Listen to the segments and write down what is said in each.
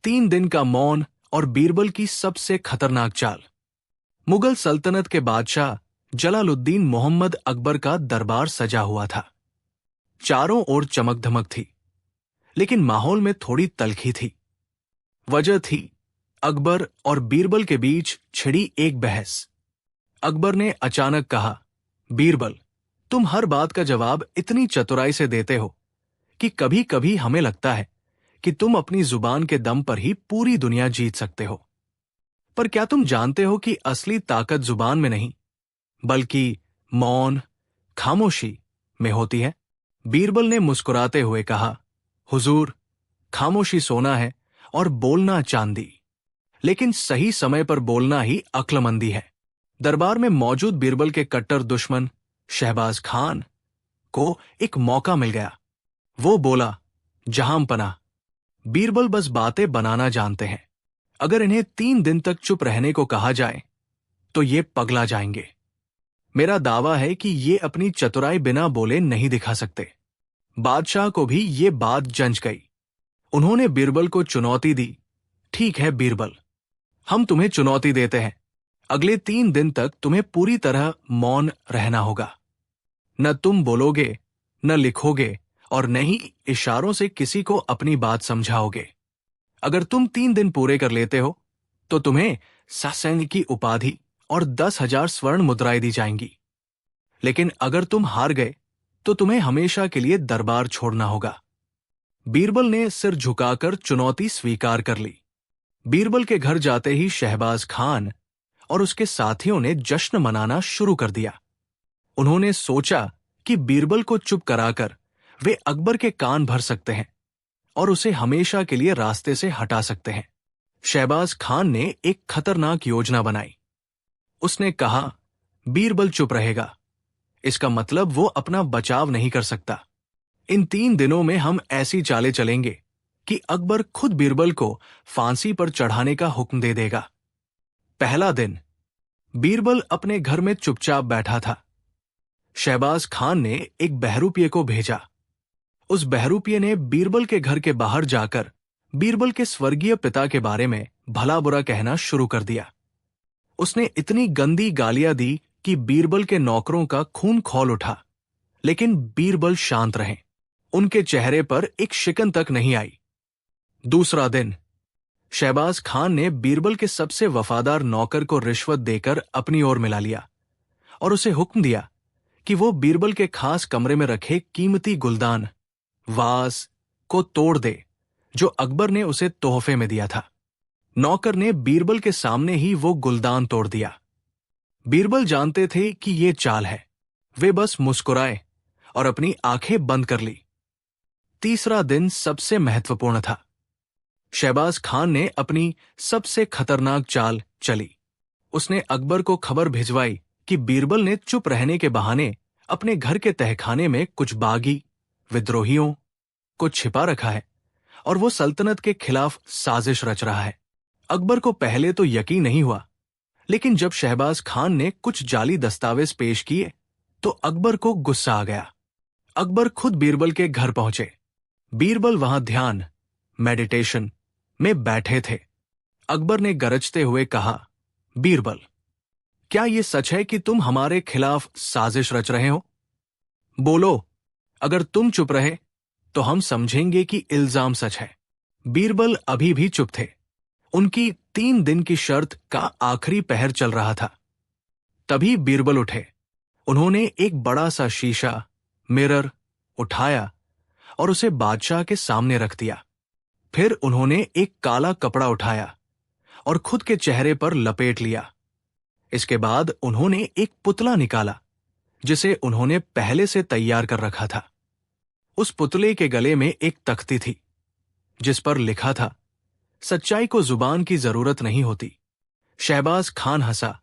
3 दिन का मौन और बीरबल की सबसे खतरनाक चाल। मुगल सल्तनत के बादशाह जलालुद्दीन मोहम्मद अकबर का दरबार सजा हुआ था। चारों ओर चमक धमक थी, लेकिन माहौल में थोड़ी तल्खी थी। वजह थी अकबर और बीरबल के बीच छिड़ी एक बहस। अकबर ने अचानक कहा, बीरबल, तुम हर बात का जवाब इतनी चतुराई से देते हो कि कभी कभी हमें लगता है कि तुम अपनी जुबान के दम पर ही पूरी दुनिया जीत सकते हो। पर क्या तुम जानते हो कि असली ताकत जुबान में नहीं, बल्कि मौन, खामोशी में होती है? बीरबल ने मुस्कुराते हुए कहा, हुजूर, खामोशी सोना है और बोलना चांदी, लेकिन सही समय पर बोलना ही अक्लमंदी है। दरबार में मौजूद बीरबल के कट्टर दुश्मन शहबाज खान को एक मौका मिल गया। वो बोला, जहांपनाह, बीरबल बस बातें बनाना जानते हैं। अगर इन्हें 3 दिन तक चुप रहने को कहा जाए तो ये पगला जाएंगे। मेरा दावा है कि ये अपनी चतुराई बिना बोले नहीं दिखा सकते। बादशाह को भी ये बात जंच गई। उन्होंने बीरबल को चुनौती दी। ठीक है बीरबल, हम तुम्हें चुनौती देते हैं। अगले 3 दिन तक तुम्हें पूरी तरह मौन रहना होगा। न तुम बोलोगे, न लिखोगे और न ही इशारों से किसी को अपनी बात समझाओगे। अगर तुम 3 दिन पूरे कर लेते हो तो तुम्हें ससैन्य की उपाधि और 10,000 स्वर्ण मुद्राएं दी जाएंगी। लेकिन अगर तुम हार गए तो तुम्हें हमेशा के लिए दरबार छोड़ना होगा। बीरबल ने सिर झुकाकर चुनौती स्वीकार कर ली। बीरबल के घर जाते ही शहबाज खान और उसके साथियों ने जश्न मनाना शुरू कर दिया। उन्होंने सोचा कि बीरबल को चुप कराकर वे अकबर के कान भर सकते हैं और उसे हमेशा के लिए रास्ते से हटा सकते हैं। शहबाज खान ने एक खतरनाक योजना बनाई। उसने कहा, बीरबल चुप रहेगा, इसका मतलब वो अपना बचाव नहीं कर सकता। इन 3 दिनों में हम ऐसी चालें चलेंगे कि अकबर खुद बीरबल को फांसी पर चढ़ाने का हुक्म दे देगा। पहला दिन, बीरबल अपने घर में चुपचाप बैठा था। शहबाज खान ने एक बहरूपिये को भेजा। उस बहरूपिये ने बीरबल के घर के बाहर जाकर बीरबल के स्वर्गीय पिता के बारे में भला बुरा कहना शुरू कर दिया। उसने इतनी गंदी गालियां दी कि बीरबल के नौकरों का खून खौल उठा, लेकिन बीरबल शांत रहे। उनके चेहरे पर एक शिकन तक नहीं आई। दूसरा दिन, शहबाज खान ने बीरबल के सबसे वफादार नौकर को रिश्वत देकर अपनी ओर मिला लिया और उसे हुक्म दिया कि वो बीरबल के खास कमरे में रखे कीमती गुलदान, वास को तोड़ दे जो अकबर ने उसे तोहफे में दिया था। नौकर ने बीरबल के सामने ही वो गुलदान तोड़ दिया। बीरबल जानते थे कि ये चाल है। वे बस मुस्कुराए और अपनी आंखें बंद कर ली। तीसरा दिन सबसे महत्वपूर्ण था। शहबाज खान ने अपनी सबसे खतरनाक चाल चली। उसने अकबर को खबर भिजवाई कि बीरबल ने चुप रहने के बहाने अपने घर के तहखाने में कुछ बागी विद्रोहियों को छिपा रखा है और वो सल्तनत के खिलाफ साजिश रच रहा है। अकबर को पहले तो यकीन नहीं हुआ, लेकिन जब शहबाज खान ने कुछ जाली दस्तावेज पेश किए तो अकबर को गुस्सा आ गया। अकबर खुद बीरबल के घर पहुंचे। बीरबल वहां ध्यान, मेडिटेशन में बैठे थे। अकबर ने गरजते हुए कहा, बीरबल, क्या ये सच है कि तुम हमारे खिलाफ साजिश रच रहे हो? बोलो, अगर तुम चुप रहे तो हम समझेंगे कि इल्जाम सच है। बीरबल अभी भी चुप थे। उनकी 3 दिन की शर्त का आखिरी पहर चल रहा था। तभी बीरबल उठे। उन्होंने एक बड़ा सा शीशा, मिरर उठाया और उसे बादशाह के सामने रख दिया। फिर उन्होंने एक काला कपड़ा उठाया और खुद के चेहरे पर लपेट लिया। इसके बाद उन्होंने एक पुतला निकाला जिसे उन्होंने पहले से तैयार कर रखा था। उस पुतले के गले में एक तख्ती थी जिस पर लिखा था, सच्चाई को जुबान की जरूरत नहीं होती। शहबाज खान हंसा,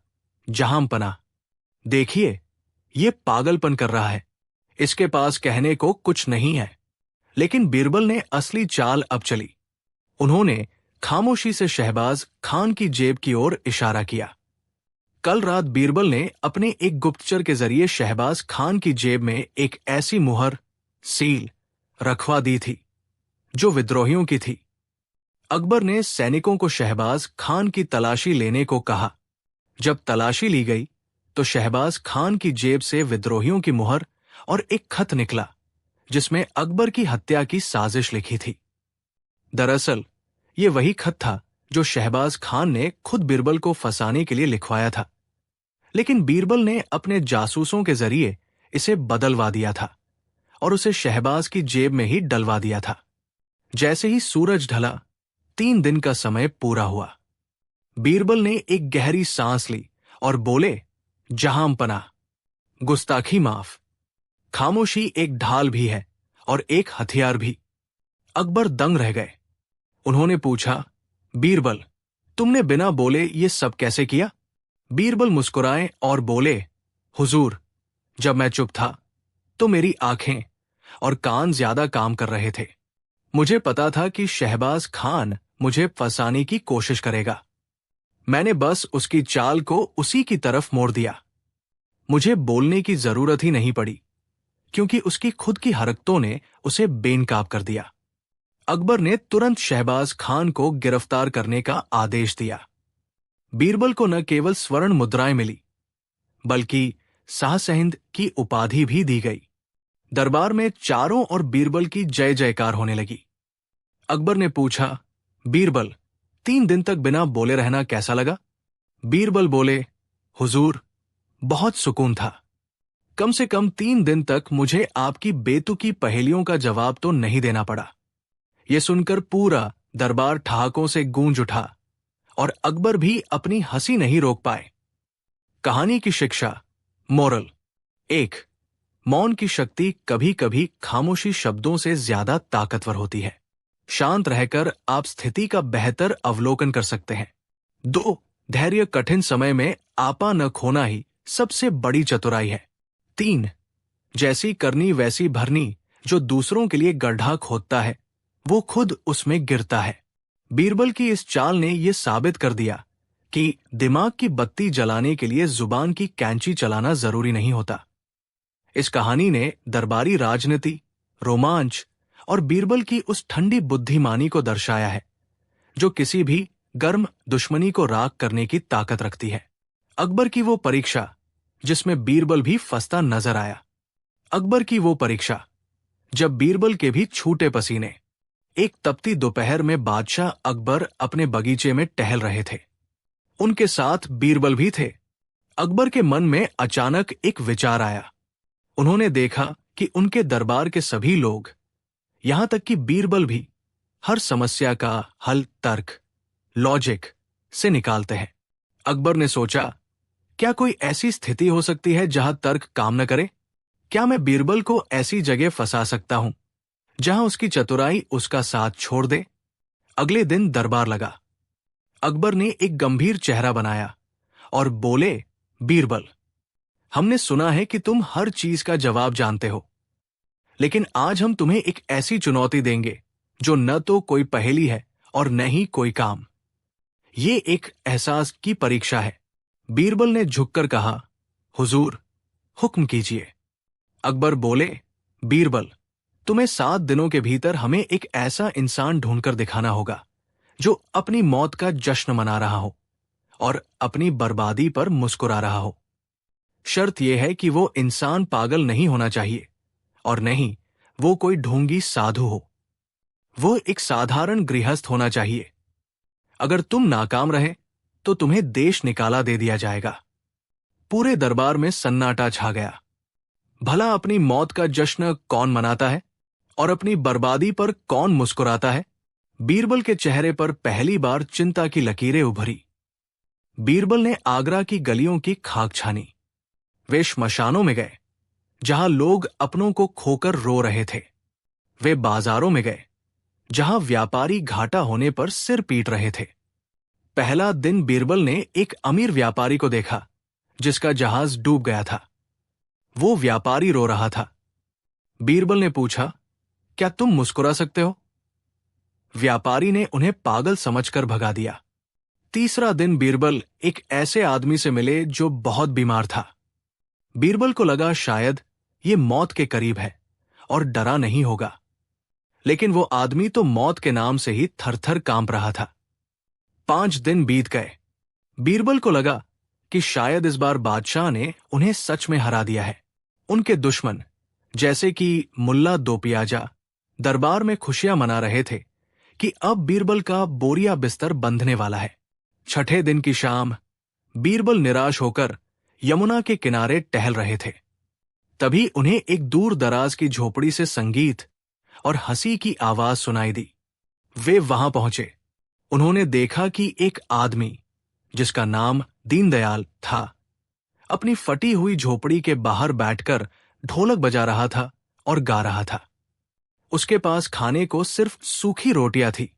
जहांपनाह, देखिए, ये पागलपन कर रहा है। इसके पास कहने को कुछ नहीं है। लेकिन बीरबल ने असली चाल अब चली। उन्होंने खामोशी से शहबाज खान की जेब की ओर इशारा किया। कल रात बीरबल ने अपने एक गुप्तचर के जरिए शहबाज खान की जेब में एक ऐसी मुहर, सील रखवा दी थी जो विद्रोहियों की थी। अकबर ने सैनिकों को शहबाज खान की तलाशी लेने को कहा। जब तलाशी ली गई तो शहबाज खान की जेब से विद्रोहियों की मुहर और एक खत निकला जिसमें अकबर की हत्या की साजिश लिखी थी। दरअसल ये वही खत था जो शहबाज खान ने खुद बीरबल को फंसाने के लिए लिखवाया था, लेकिन बीरबल ने अपने जासूसों के जरिए इसे बदलवा दिया था और उसे शहबाज की जेब में ही डलवा दिया था। जैसे ही सूरज ढला, 3 दिन का समय पूरा हुआ। बीरबल ने एक गहरी सांस ली और बोले, जहां पनाह, गुस्ताखी माफ। खामोशी एक ढाल भी है और एक हथियार भी। अकबर दंग रह गए। उन्होंने पूछा, बीरबल, तुमने बिना बोले ये सब कैसे किया? बीरबल मुस्कुराए और बोले, हुजूर, जब मैं चुप था तो मेरी आंखें और कान ज्यादा काम कर रहे थे। मुझे पता था कि शहबाज खान मुझे फंसाने की कोशिश करेगा। मैंने बस उसकी चाल को उसी की तरफ मोड़ दिया। मुझे बोलने की जरूरत ही नहीं पड़ी, क्योंकि उसकी खुद की हरकतों ने उसे बेनकाब कर दिया। अकबर ने तुरंत शहबाज खान को गिरफ्तार करने का आदेश दिया। बीरबल को न केवल स्वर्ण मुद्राएं मिली, बल्कि शाहसहिंद की उपाधि भी दी गई। दरबार में चारों ओर बीरबल की जय जयकार होने लगी। अकबर ने पूछा, बीरबल, 3 दिन तक बिना बोले रहना कैसा लगा? बीरबल बोले, हुजूर, बहुत सुकून था। कम से कम 3 दिन तक मुझे आपकी बेतुकी पहेलियों का जवाब तो नहीं देना पड़ा। यह सुनकर पूरा दरबार ठहाकों से गूंज उठा और अकबर भी अपनी हंसी नहीं रोक पाए। कहानी की शिक्षा, मोरल 1। मौन की शक्ति कभी कभी खामोशी शब्दों से ज्यादा ताकतवर होती है। शांत रहकर आप स्थिति का बेहतर अवलोकन कर सकते हैं। 2। धैर्य कठिन समय में आपा न खोना ही सबसे बड़ी चतुराई है। 3। जैसी करनी वैसी भरनी, जो दूसरों के लिए गड्ढा खोदता है वो खुद उसमें गिरता है। बीरबल की इस चाल ने यह साबित कर दिया कि दिमाग की बत्ती जलाने के लिए जुबान की कैंची चलाना जरूरी नहीं होता। इस कहानी ने दरबारी राजनीति, रोमांच और बीरबल की उस ठंडी बुद्धिमानी को दर्शाया है जो किसी भी गर्म दुश्मनी को राख करने की ताकत रखती है। अकबर की वो परीक्षा जिसमें बीरबल भी फंसता नजर आया। अकबर की वो परीक्षा जब बीरबल के भी छूटे पसीने। एक तपती दोपहर में बादशाह अकबर अपने बगीचे में टहल रहे थे। उनके साथ बीरबल भी थे। अकबर के मन में अचानक एक विचार आया। उन्होंने देखा कि उनके दरबार के सभी लोग, यहां तक कि बीरबल भी, हर समस्या का हल तर्क, लॉजिक से निकालते हैं। अकबर ने सोचा, क्या कोई ऐसी स्थिति हो सकती है जहां तर्क काम न करे? क्या मैं बीरबल को ऐसी जगह फंसा सकता हूं जहां उसकी चतुराई उसका साथ छोड़ दे? अगले दिन दरबार लगा। अकबर ने एक गंभीर चेहरा बनाया और बोले, बीरबल, हमने सुना है कि तुम हर चीज का जवाब जानते हो, लेकिन आज हम तुम्हें एक ऐसी चुनौती देंगे जो न तो कोई पहेली है और न ही कोई काम। ये एक एहसास की परीक्षा है। बीरबल ने झुककर कहा, हुजूर, हुक्म कीजिए। अकबर बोले, बीरबल, तुम्हें 7 दिनों के भीतर हमें एक ऐसा इंसान ढूंढकर दिखाना होगा जो अपनी मौत का जश्न मना रहा हो और अपनी बर्बादी पर मुस्कुरा रहा हो। शर्त यह है कि वो इंसान पागल नहीं होना चाहिए और नहीं वो कोई ढोंगी साधु हो। वो एक साधारण गृहस्थ होना चाहिए। अगर तुम नाकाम रहे तो तुम्हें देश निकाला दे दिया जाएगा। पूरे दरबार में सन्नाटा छा गया। भला अपनी मौत का जश्न कौन मनाता है और अपनी बर्बादी पर कौन मुस्कुराता है? बीरबल के चेहरे पर पहली बार चिंता की लकीरें उभरी। बीरबल ने आगरा की गलियों की खाक छानी। वे श्मशानों में गए जहां लोग अपनों को खोकर रो रहे थे। वे बाजारों में गए जहां व्यापारी घाटा होने पर सिर पीट रहे थे। पहला दिन बीरबल ने एक अमीर व्यापारी को देखा जिसका जहाज डूब गया था। वो व्यापारी रो रहा था। बीरबल ने पूछा, क्या तुम मुस्कुरा सकते हो? व्यापारी ने उन्हें पागल समझकर भगा दिया। तीसरा दिन बीरबल एक ऐसे आदमी से मिले जो बहुत बीमार था। बीरबल को लगा शायद ये मौत के करीब है और डरा नहीं होगा। लेकिन वो आदमी तो मौत के नाम से ही थर-थर कांप रहा था। 5 दिन बीत गए। बीरबल को लगा कि शायद इस बार बादशाह ने उन्हें सच में हरा दिया है। उनके दुश्मन, जैसे कि मुल्ला दो पियाजा, दरबार में खुशियां मना रहे थे कि अब बीरबल का बोरिया बिस्तर बंधने वाला है। 6ठे दिन की शाम बीरबल निराश होकर यमुना के किनारे टहल रहे थे। तभी उन्हें एक दूर दराज की झोपड़ी से संगीत और हंसी की आवाज सुनाई दी। वे वहां पहुंचे। उन्होंने देखा कि एक आदमी, जिसका नाम दीनदयाल था, अपनी फटी हुई झोपड़ी के बाहर बैठकर ढोलक बजा रहा था और गा रहा था। उसके पास खाने को सिर्फ सूखी रोटियां थी,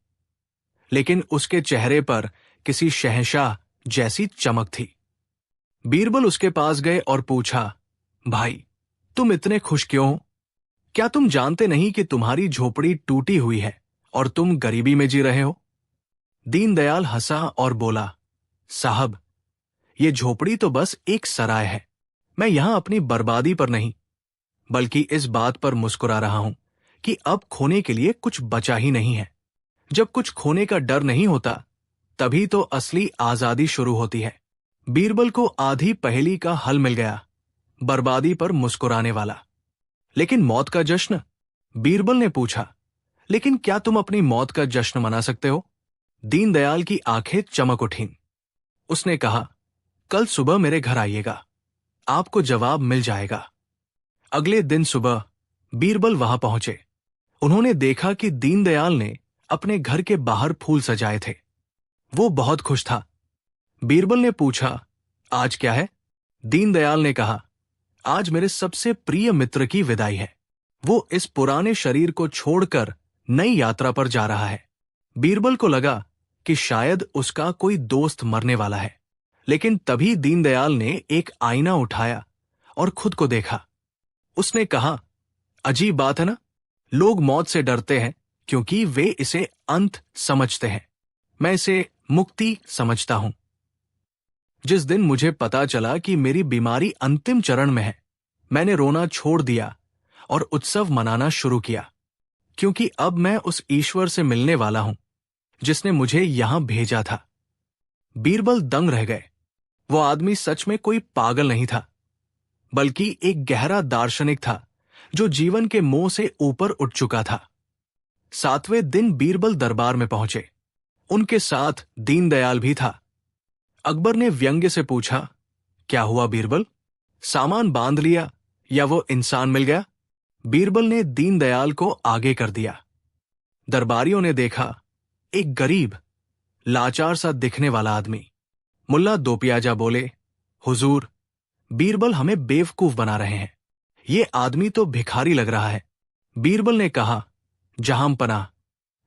लेकिन उसके चेहरे पर किसी शहंशाह जैसी चमक थी। बीरबल उसके पास गए और पूछा, भाई, तुम इतने खुश क्यों हो? क्या तुम जानते नहीं कि तुम्हारी झोपड़ी टूटी हुई है और तुम गरीबी में जी रहे हो? दीनदयाल हंसा और बोला, साहब, ये झोपड़ी तो बस एक सराय है। मैं यहां अपनी बर्बादी पर नहीं, बल्कि इस बात पर मुस्कुरा रहा हूं कि अब खोने के लिए कुछ बचा ही नहीं है। जब कुछ खोने का डर नहीं होता, तभी तो असली आजादी शुरू होती है। बीरबल को आधी पहेली का हल मिल गया, बर्बादी पर मुस्कुराने वाला। लेकिन मौत का जश्न? बीरबल ने पूछा, लेकिन क्या तुम अपनी मौत का जश्न मना सकते हो? दीनदयाल की आंखें चमक उठीं। उसने कहा, कल सुबह मेरे घर आइएगा, आपको जवाब मिल जाएगा। अगले दिन सुबह बीरबल वहां पहुंचे। उन्होंने देखा कि दीनदयाल ने अपने घर के बाहर फूल सजाए थे। वो बहुत खुश था। बीरबल ने पूछा, आज क्या है? दीनदयाल ने कहा, आज मेरे सबसे प्रिय मित्र की विदाई है। वो इस पुराने शरीर को छोड़कर नई यात्रा पर जा रहा है। बीरबल को लगा कि शायद उसका कोई दोस्त मरने वाला है, लेकिन तभी दीनदयाल ने एक आईना उठाया और खुद को देखा। उसने कहा, अजीब बात है ना, लोग मौत से डरते हैं क्योंकि वे इसे अंत समझते हैं। मैं इसे मुक्ति समझता हूं। जिस दिन मुझे पता चला कि मेरी बीमारी अंतिम चरण में है, मैंने रोना छोड़ दिया और उत्सव मनाना शुरू किया, क्योंकि अब मैं उस ईश्वर से मिलने वाला हूं जिसने मुझे यहां भेजा था। बीरबल दंग रह गए। वो आदमी सच में कोई पागल नहीं था, बल्कि एक गहरा दार्शनिक था जो जीवन के मोह से ऊपर उठ चुका था। 7वें दिन बीरबल दरबार में पहुंचे। उनके साथ दीनदयाल भी था। अकबर ने व्यंग्य से पूछा, क्या हुआ बीरबल? सामान बांध लिया या वो इंसान मिल गया? बीरबल ने दीनदयाल को आगे कर दिया। दरबारियों ने देखा एक गरीब, लाचार सा दिखने वाला आदमी। मुल्ला दो पियाजा बोले, हुजूर, बीरबल हमें बेवकूफ बना रहे हैं। ये आदमी तो भिखारी लग रहा है। बीरबल ने कहा, जहांपनाह,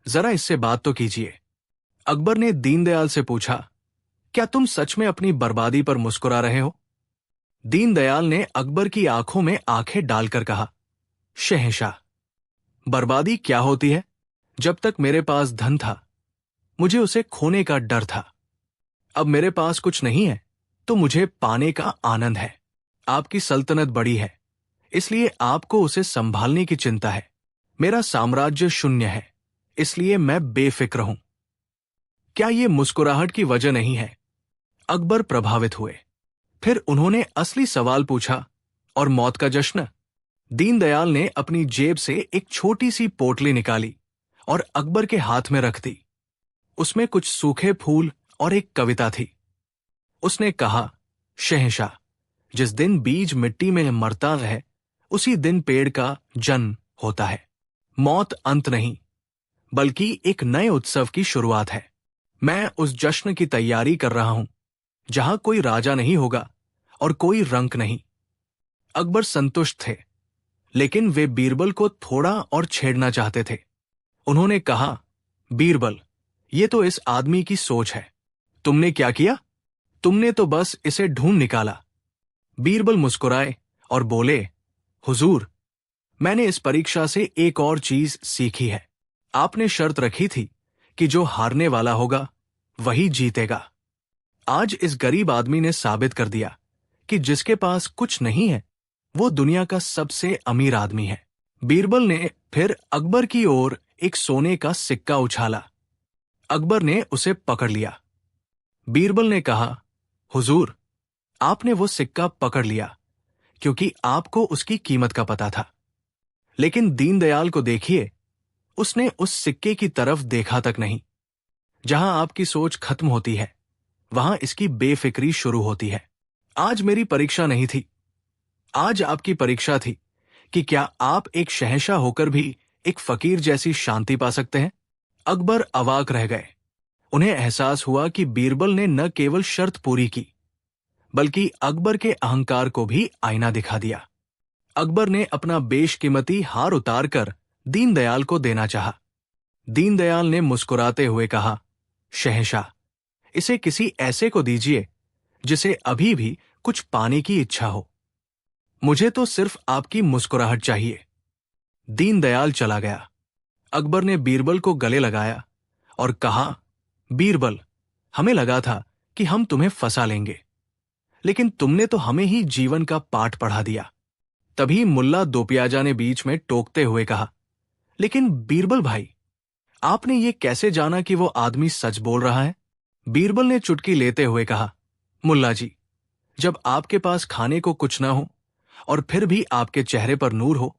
जरा इससे बात तो कीजिए। अकबर ने दीनदयाल से पूछा, क्या तुम सच में अपनी बर्बादी पर मुस्कुरा रहे हो? दीनदयाल ने अकबर की आंखों में आंखें डालकर कहा, शहंशाह, बर्बादी क्या होती है? जब तक मेरे पास धन था, मुझे उसे खोने का डर था। अब मेरे पास कुछ नहीं है, तो मुझे पाने का आनंद है। आपकी सल्तनत बड़ी है, इसलिए आपको उसे संभालने की चिंता है। मेरा साम्राज्य शून्य है, इसलिए मैं बेफिक्र हूं। क्या ये मुस्कुराहट की वजह नहीं है? अकबर प्रभावित हुए। फिर उन्होंने असली सवाल पूछा, और मौत का जश्न? दीनदयाल ने अपनी जेब से एक छोटी सी पोटली निकाली और अकबर के हाथ में रख दी। उसमें कुछ सूखे फूल और एक कविता थी। उसने कहा, शहंशाह, जिस दिन बीज मिट्टी में मरता है, उसी दिन पेड़ का जन्म होता है। मौत अंत नहीं, बल्कि एक नए उत्सव की शुरुआत है। मैं उस जश्न की तैयारी कर रहा हूं जहां कोई राजा नहीं होगा और कोई रंक नहीं। अकबर संतुष्ट थे, लेकिन वे बीरबल को थोड़ा और छेड़ना चाहते थे। उन्होंने कहा, बीरबल, ये तो इस आदमी की सोच है। तुमने क्या किया? तुमने तो बस इसे ढूंढ निकाला। बीरबल मुस्कुराए और बोले, हुजूर, मैंने इस परीक्षा से एक और चीज सीखी है। आपने शर्त रखी थी कि जो हारने वाला होगा वही जीतेगा। आज इस गरीब आदमी ने साबित कर दिया कि जिसके पास कुछ नहीं है, वो दुनिया का सबसे अमीर आदमी है। बीरबल ने फिर अकबर की ओर एक सोने का सिक्का उछाला। अकबर ने उसे पकड़ लिया। बीरबल ने कहा, हुजूर, आपने वो सिक्का पकड़ लिया क्योंकि आपको उसकी कीमत का पता था। लेकिन दीनदयाल को देखिए, उसने उस सिक्के की तरफ देखा तक नहीं। जहां आपकी सोच खत्म होती है, वहां इसकी बेफिक्री शुरू होती है। आज मेरी परीक्षा नहीं थी। आज आपकी परीक्षा थी कि क्या आप एक शहंशाह होकर भी एक फकीर जैसी शांति पा सकते हैं। अकबर अवाक रह गए। उन्हें एहसास हुआ कि बीरबल ने न केवल शर्त पूरी की, बल्कि अकबर के अहंकार को भी आईना दिखा दिया। अकबर ने अपना बेशकीमती हार उतारकर दीनदयाल को देना चाहा। दीनदयाल ने मुस्कुराते हुए कहा, शहंशाह, इसे किसी ऐसे को दीजिए जिसे अभी भी कुछ पाने की इच्छा हो। मुझे तो सिर्फ आपकी मुस्कुराहट चाहिए। दीनदयाल चला गया। अकबर ने बीरबल को गले लगाया और कहा, बीरबल, हमें लगा था कि हम तुम्हें फंसा लेंगे, लेकिन तुमने तो हमें ही जीवन का पाठ पढ़ा दिया। तभी मुल्ला दोपियाजा ने बीच में टोकते हुए कहा, लेकिन बीरबल भाई, आपने ये कैसे जाना कि वो आदमी सच बोल रहा है। बीरबल ने चुटकी लेते हुए कहा, मुल्ला जी, जब आपके पास खाने को कुछ ना हो और फिर भी आपके चेहरे पर नूर हो,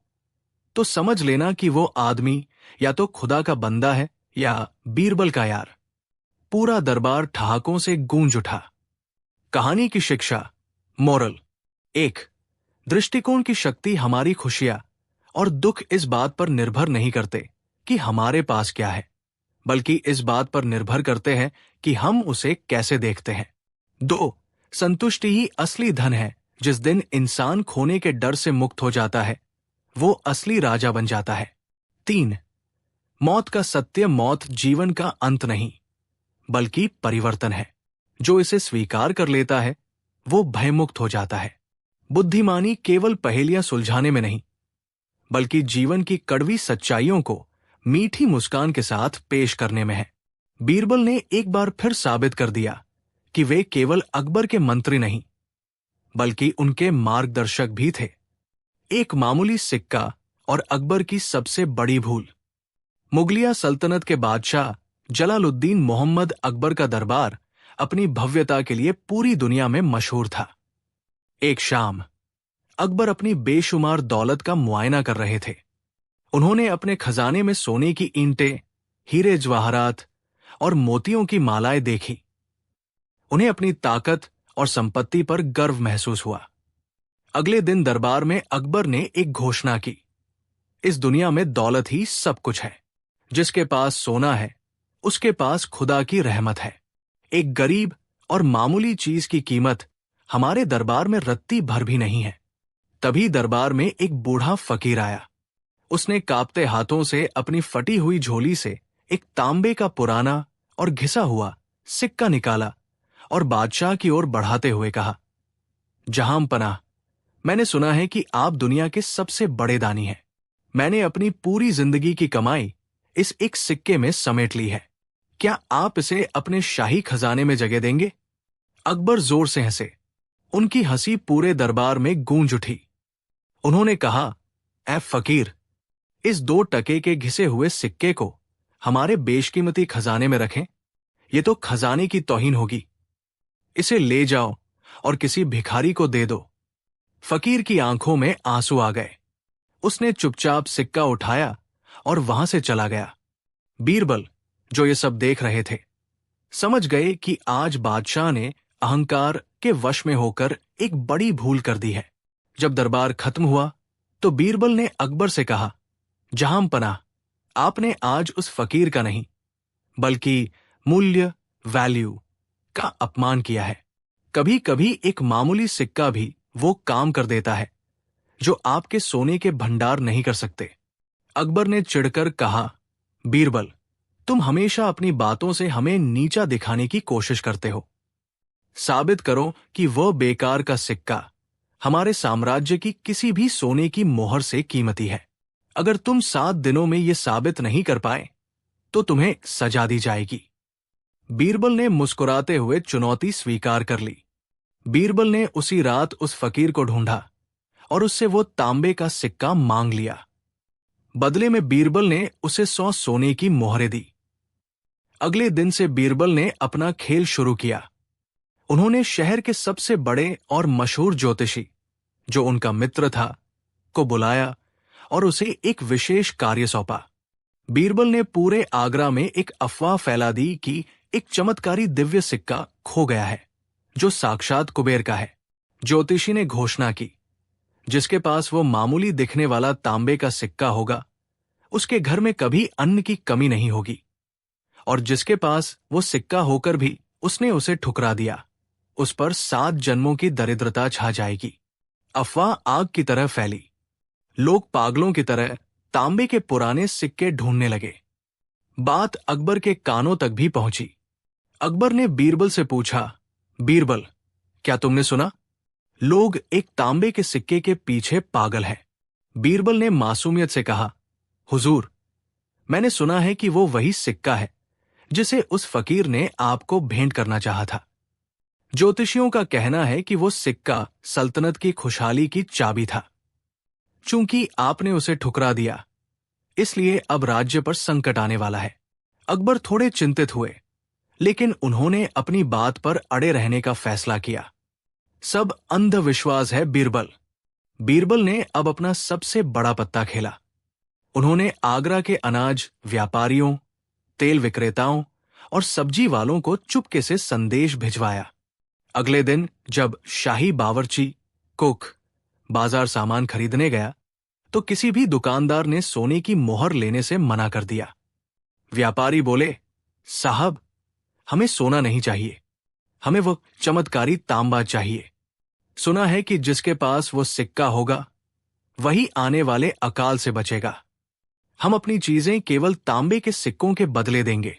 तो समझ लेना कि वो आदमी या तो खुदा का बंदा है या बीरबल का यार। पूरा दरबार ठहाकों से गूंज उठा। कहानी की शिक्षा, मोरल। 1. दृष्टिकोण की शक्ति हमारी खुशियां और दुख इस बात पर निर्भर नहीं करते कि हमारे पास क्या है, बल्कि इस बात पर निर्भर करते हैं कि हम उसे कैसे देखते हैं। 2. संतुष्टि ही असली धन है। जिस दिन इंसान खोने के डर से मुक्त हो जाता है, वो असली राजा बन जाता है। 3. मौत का सत्य, मौत जीवन का अंत नहीं, बल्कि परिवर्तन है। जो इसे स्वीकार कर लेता है, वो भयमुक्त हो जाता है। बुद्धिमानी केवल पहेलियां सुलझाने में नहीं, बल्कि जीवन की कड़वी सच्चाइयों को मीठी मुस्कान के साथ पेश करने में है। बीरबल ने एक बार फिर साबित कर दिया कि वे केवल अकबर के मंत्री नहीं, बल्कि उनके मार्गदर्शक भी थे। एक मामूली सिक्का और अकबर की सबसे बड़ी भूल। मुगलिया सल्तनत के बादशाह जलालुद्दीन मोहम्मद अकबर का दरबार अपनी भव्यता के लिए पूरी दुनिया में मशहूर था। एक शाम अकबर अपनी बेशुमार दौलत का मुआयना कर रहे थे। उन्होंने अपने खजाने में सोने की ईंटें, हीरे जवाहरात और मोतियों की मालाएं देखी। उन्हें अपनी ताकत और संपत्ति पर गर्व महसूस हुआ। अगले दिन दरबार में अकबर ने एक घोषणा की, इस दुनिया में दौलत ही सब कुछ है। जिसके पास सोना है, उसके पास खुदा की रहमत है। एक गरीब और मामूली चीज की कीमत हमारे दरबार में रत्ती भर भी नहीं है। तभी दरबार में एक बूढ़ा फकीर आया। उसने कांपते हाथों से अपनी फटी हुई झोली से एक तांबे का पुराना और घिसा हुआ सिक्का निकाला और बादशाह की ओर बढ़ाते हुए कहा, जहां पनाह, मैंने सुना है कि आप दुनिया के सबसे बड़े दानी हैं। मैंने अपनी पूरी जिंदगी की कमाई इस एक सिक्के में समेट ली है। क्या आप इसे अपने शाही खजाने में जगह देंगे? अकबर जोर से हंसे। उनकी हंसी पूरे दरबार में गूंज उठी। उन्होंने कहा, ऐ फकीर, इस 2 टके के घिसे हुए सिक्के को हमारे बेशकीमती खजाने में रखें। ये तो खजाने की तौहीन होगी। इसे ले जाओ और किसी भिखारी को दे दो। फकीर की आंखों में आंसू आ गए। उसने चुपचाप सिक्का उठाया और वहां से चला गया। बीरबल, जो ये सब देख रहे थे, समझ गए कि आज बादशाह ने अहंकार के वश में होकर एक बड़ी भूल कर दी है। जब दरबार खत्म हुआ तो बीरबल ने अकबर से कहा, जहां पनाह, आपने आज उस फकीर का नहीं, बल्कि मूल्य, वैल्यू का अपमान किया है। कभी कभी एक मामूली सिक्का भी वो काम कर देता है जो आपके सोने के भंडार नहीं कर सकते। अकबर ने चिढ़कर कहा, बीरबल, तुम हमेशा अपनी बातों से हमें नीचा दिखाने की कोशिश करते हो। साबित करो कि वह बेकार का सिक्का हमारे साम्राज्य की किसी भी सोने की मोहर से कीमती है। अगर तुम 7 दिनों में यह साबित नहीं कर पाए तो तुम्हें सजा दी जाएगी। बीरबल ने मुस्कुराते हुए चुनौती स्वीकार कर ली। बीरबल ने उसी रात उस फकीर को ढूंढा और उससे वो तांबे का सिक्का मांग लिया। बदले में बीरबल ने उसे 100 सोने की मोहरें दी। अगले दिन से बीरबल ने अपना खेल शुरू किया। उन्होंने शहर के सबसे बड़े और मशहूर ज्योतिषी, जो उनका मित्र था, को बुलाया और उसे एक विशेष कार्य सौंपा। बीरबल ने पूरे आगरा में एक अफवाह फैला दी कि एक चमत्कारी दिव्य सिक्का खो गया है, जो साक्षात कुबेर का है। ज्योतिषी ने घोषणा की, जिसके पास वो मामूली दिखने वाला तांबे का सिक्का होगा, उसके घर में कभी अन्न की कमी नहीं होगी, और जिसके पास वो सिक्का होकर भी उसने उसे ठुकरा दिया, उस पर 7 जन्मों की दरिद्रता छा जाएगी। अफवाह आग की तरह फैली। लोग पागलों की तरह तांबे के पुराने सिक्के ढूंढने लगे। बात अकबर के कानों तक भी पहुंची। अकबर ने बीरबल से पूछा, बीरबल, क्या तुमने सुना? लोग एक तांबे के सिक्के के पीछे पागल हैं। बीरबल ने मासूमियत से कहा, हुजूर, मैंने सुना है कि वो वही सिक्का है जिसे उस फकीर ने आपको भेंट करना चाहा था। ज्योतिषियों का कहना है कि वो सिक्का सल्तनत की खुशहाली की चाबी था। चूंकि आपने उसे ठुकरा दिया, इसलिए अब राज्य पर संकट आने वाला है। अकबर थोड़े चिंतित हुए, लेकिन उन्होंने अपनी बात पर अड़े रहने का फैसला किया। सब अंधविश्वास है बीरबल। बीरबल ने अब अपना सबसे बड़ा पत्ता खेला। उन्होंने आगरा के अनाज व्यापारियों, तेल विक्रेताओं और सब्जी वालों को चुपके से संदेश भिजवाया। अगले दिन जब शाही बावर्ची, कुक बाजार सामान खरीदने गया, तो किसी भी दुकानदार ने सोने की मोहर लेने से मना कर दिया। व्यापारी बोले, साहब, हमें सोना नहीं चाहिए, हमें वो चमत्कारी तांबा चाहिए। सुना है कि जिसके पास वो सिक्का होगा, वही आने वाले अकाल से बचेगा। हम अपनी चीजें केवल तांबे के सिक्कों के बदले देंगे।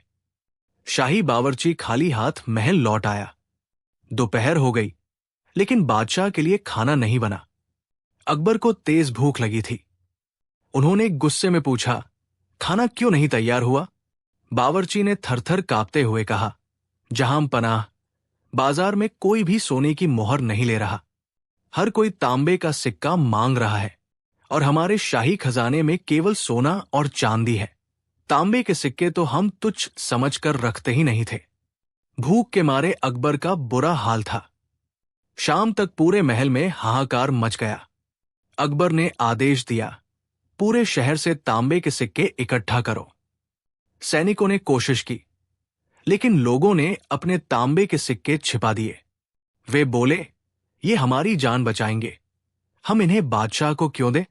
शाही बावर्ची खाली हाथ महल लौट आया। दोपहर हो गई, लेकिन बादशाह के लिए खाना नहीं बना। अकबर को तेज भूख लगी थी। उन्होंने गुस्से में पूछा, खाना क्यों नहीं तैयार हुआ? बावर्ची ने थरथर कांपते हुए कहा, जहां पनाह, बाजार में कोई भी सोने की मोहर नहीं ले रहा। हर कोई तांबे का सिक्का मांग रहा है, और हमारे शाही खजाने में केवल सोना और चांदी है। तांबे के सिक्के तो हम तुच्छ समझकर रखते ही नहीं थे। भूख के मारे अकबर का बुरा हाल था। शाम तक पूरे महल में हाहाकार मच गया। अकबर ने आदेश दिया, पूरे शहर से तांबे के सिक्के इकट्ठा करो। सैनिकों ने कोशिश की, लेकिन लोगों ने अपने तांबे के सिक्के छिपा दिए। वे बोले, ये हमारी जान बचाएंगे, हम इन्हें बादशाह को क्यों दें?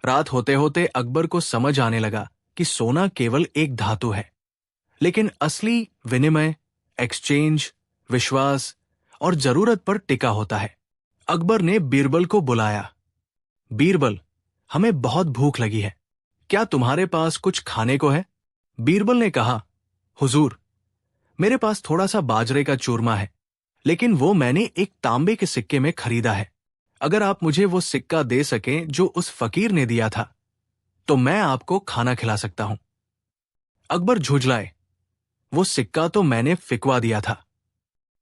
रात होते होते अकबर को समझ आने लगा कि सोना केवल एक धातु है, लेकिन असली विनिमय, एक्सचेंज, विश्वास और जरूरत पर टिका होता है। अकबर ने बीरबल को बुलाया। बीरबल, हमें बहुत भूख लगी है, क्या तुम्हारे पास कुछ खाने को है? बीरबल ने कहा, हुजूर, मेरे पास थोड़ा सा बाजरे का चूरमा है, लेकिन वो मैंने एक तांबे के सिक्के में खरीदा है। अगर आप मुझे वो सिक्का दे सकें जो उस फकीर ने दिया था, तो मैं आपको खाना खिला सकता हूं। अकबर झुंझलाए, वो सिक्का तो मैंने फिकवा दिया था।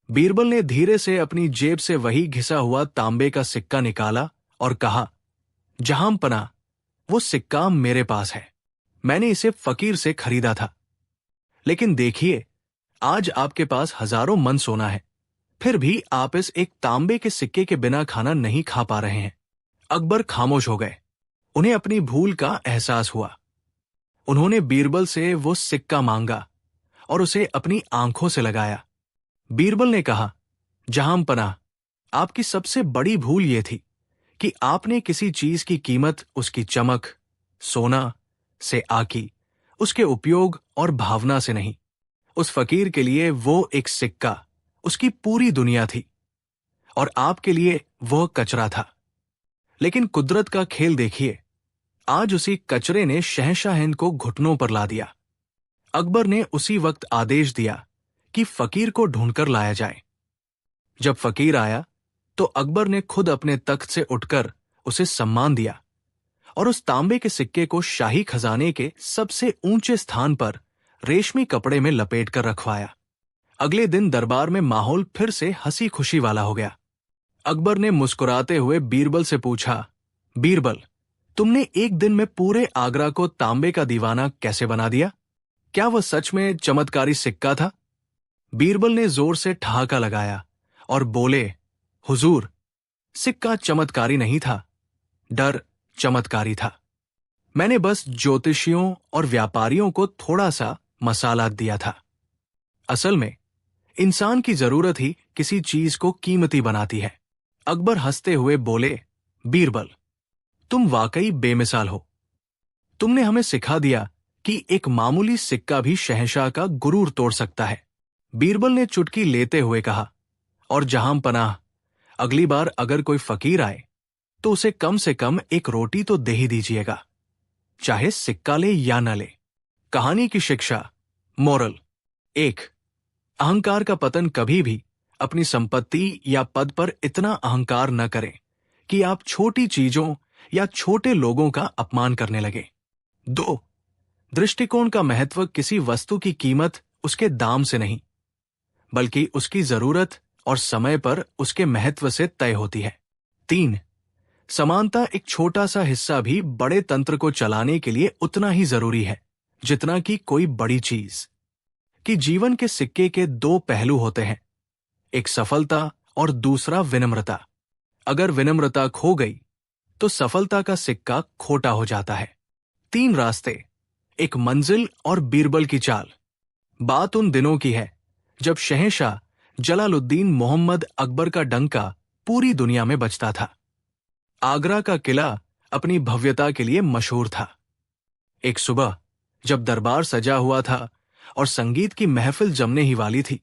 बीरबल ने धीरे से अपनी जेब से वही घिसा हुआ तांबे का सिक्का निकाला और कहा, जहां पनाह, वो सिक्का मेरे पास है, मैंने इसे फकीर से खरीदा था। लेकिन देखिए, आज आपके पास हजारों मन सोना है, फिर भी आप इस एक तांबे के सिक्के के बिना खाना नहीं खा पा रहे हैं। अकबर खामोश हो गए। उन्हें अपनी भूल का एहसास हुआ। उन्होंने बीरबल से वो सिक्का मांगा और उसे अपनी आंखों से लगाया। बीरबल ने कहा, जहां पनाह, आपकी सबसे बड़ी भूल ये थी कि आपने किसी चीज की कीमत उसकी चमक, सोना से आकी, उसके उपयोग और भावना से नहीं। उस फकीर के लिए वो एक सिक्का उसकी पूरी दुनिया थी, और आपके लिए वह कचरा था। लेकिन कुदरत का खेल देखिए, आज उसी कचरे ने शहंशाहिंद को घुटनों पर ला दिया। अकबर ने उसी वक्त आदेश दिया कि फकीर को ढूंढकर लाया जाए। जब फकीर आया, तो अकबर ने खुद अपने तख्त से उठकर उसे सम्मान दिया और उस तांबे के सिक्के को शाही खजाने के सबसे ऊंचे स्थान पर रेशमी कपड़े में लपेट कर रखवाया। अगले दिन दरबार में माहौल फिर से हंसी खुशी वाला हो गया। अकबर ने मुस्कुराते हुए बीरबल से पूछा, बीरबल, तुमने एक दिन में पूरे आगरा को तांबे का दीवाना कैसे बना दिया? क्या वह सच में चमत्कारी सिक्का था? बीरबल ने जोर से ठहाका लगाया और बोले, हुजूर, सिक्का चमत्कारी नहीं था, डर चमत्कारी था। मैंने बस ज्योतिषियों और व्यापारियों को थोड़ा सा मसाला दिया था। असल में इंसान की जरूरत ही किसी चीज को कीमती बनाती है। अकबर हंसते हुए बोले, बीरबल, तुम वाकई बेमिसाल हो। तुमने हमें सिखा दिया कि एक मामूली सिक्का भी शहंशाह का गुरूर तोड़ सकता है। बीरबल ने चुटकी लेते हुए कहा, और जहां पनाह, अगली बार अगर कोई फकीर आए तो उसे कम से कम एक रोटी तो दे ही दीजिएगा, चाहे सिक्का ले या न ले। कहानी की शिक्षा, मोरल। 1, अहंकार का पतन कभी भी अपनी संपत्ति या पद पर इतना अहंकार न करें कि आप छोटी चीजों या छोटे लोगों का अपमान करने लगे। 2, दृष्टिकोण का महत्व किसी वस्तु की कीमत उसके दाम से नहीं, बल्कि उसकी जरूरत और समय पर उसके महत्व से तय होती है। 3, समानता एक छोटा सा हिस्सा भी बड़े तंत्र को चलाने के लिए उतना ही जरूरी है जितना कि कोई बड़ी चीज। कि जीवन के सिक्के के 2 पहलू होते हैं, एक सफलता और दूसरा विनम्रता। अगर विनम्रता खो गई तो सफलता का सिक्का खोटा हो जाता है। 3 रास्ते, एक मंजिल और बीरबल की चाल। बात उन दिनों की है जब शहंशाह जलालुद्दीन मोहम्मद अकबर का डंका पूरी दुनिया में बजता था। आगरा का किला अपनी भव्यता के लिए मशहूर था। एक सुबह जब दरबार सजा हुआ था और संगीत की महफिल जमने ही वाली थी,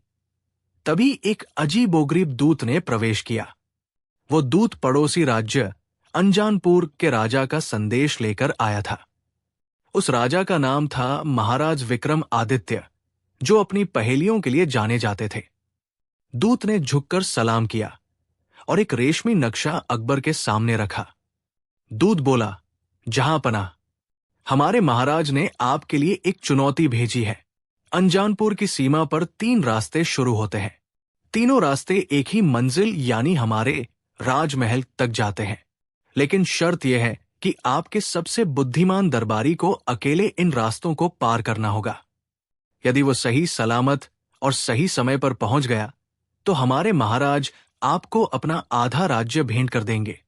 तभी एक अजीबोगरीब दूत ने प्रवेश किया। वो दूत पड़ोसी राज्य अंजानपुर के राजा का संदेश लेकर आया था। उस राजा का नाम था महाराज विक्रम आदित्य, जो अपनी पहेलियों के लिए जाने जाते थे। दूत ने झुककर सलाम किया और एक रेशमी नक्शा अकबर के सामने रखा। दूत बोला, जहां पनाह, हमारे महाराज ने आपके लिए एक चुनौती भेजी है। अंजानपुर की सीमा पर 3 रास्ते शुरू होते हैं। तीनों रास्ते एक ही मंजिल यानी हमारे राजमहल तक जाते हैं, लेकिन शर्त यह है कि आपके सबसे बुद्धिमान दरबारी को अकेले इन रास्तों को पार करना होगा। यदि वो सही सलामत और सही समय पर पहुंच गया तो हमारे महाराज आपको अपना आधा राज्य भेंट कर देंगे,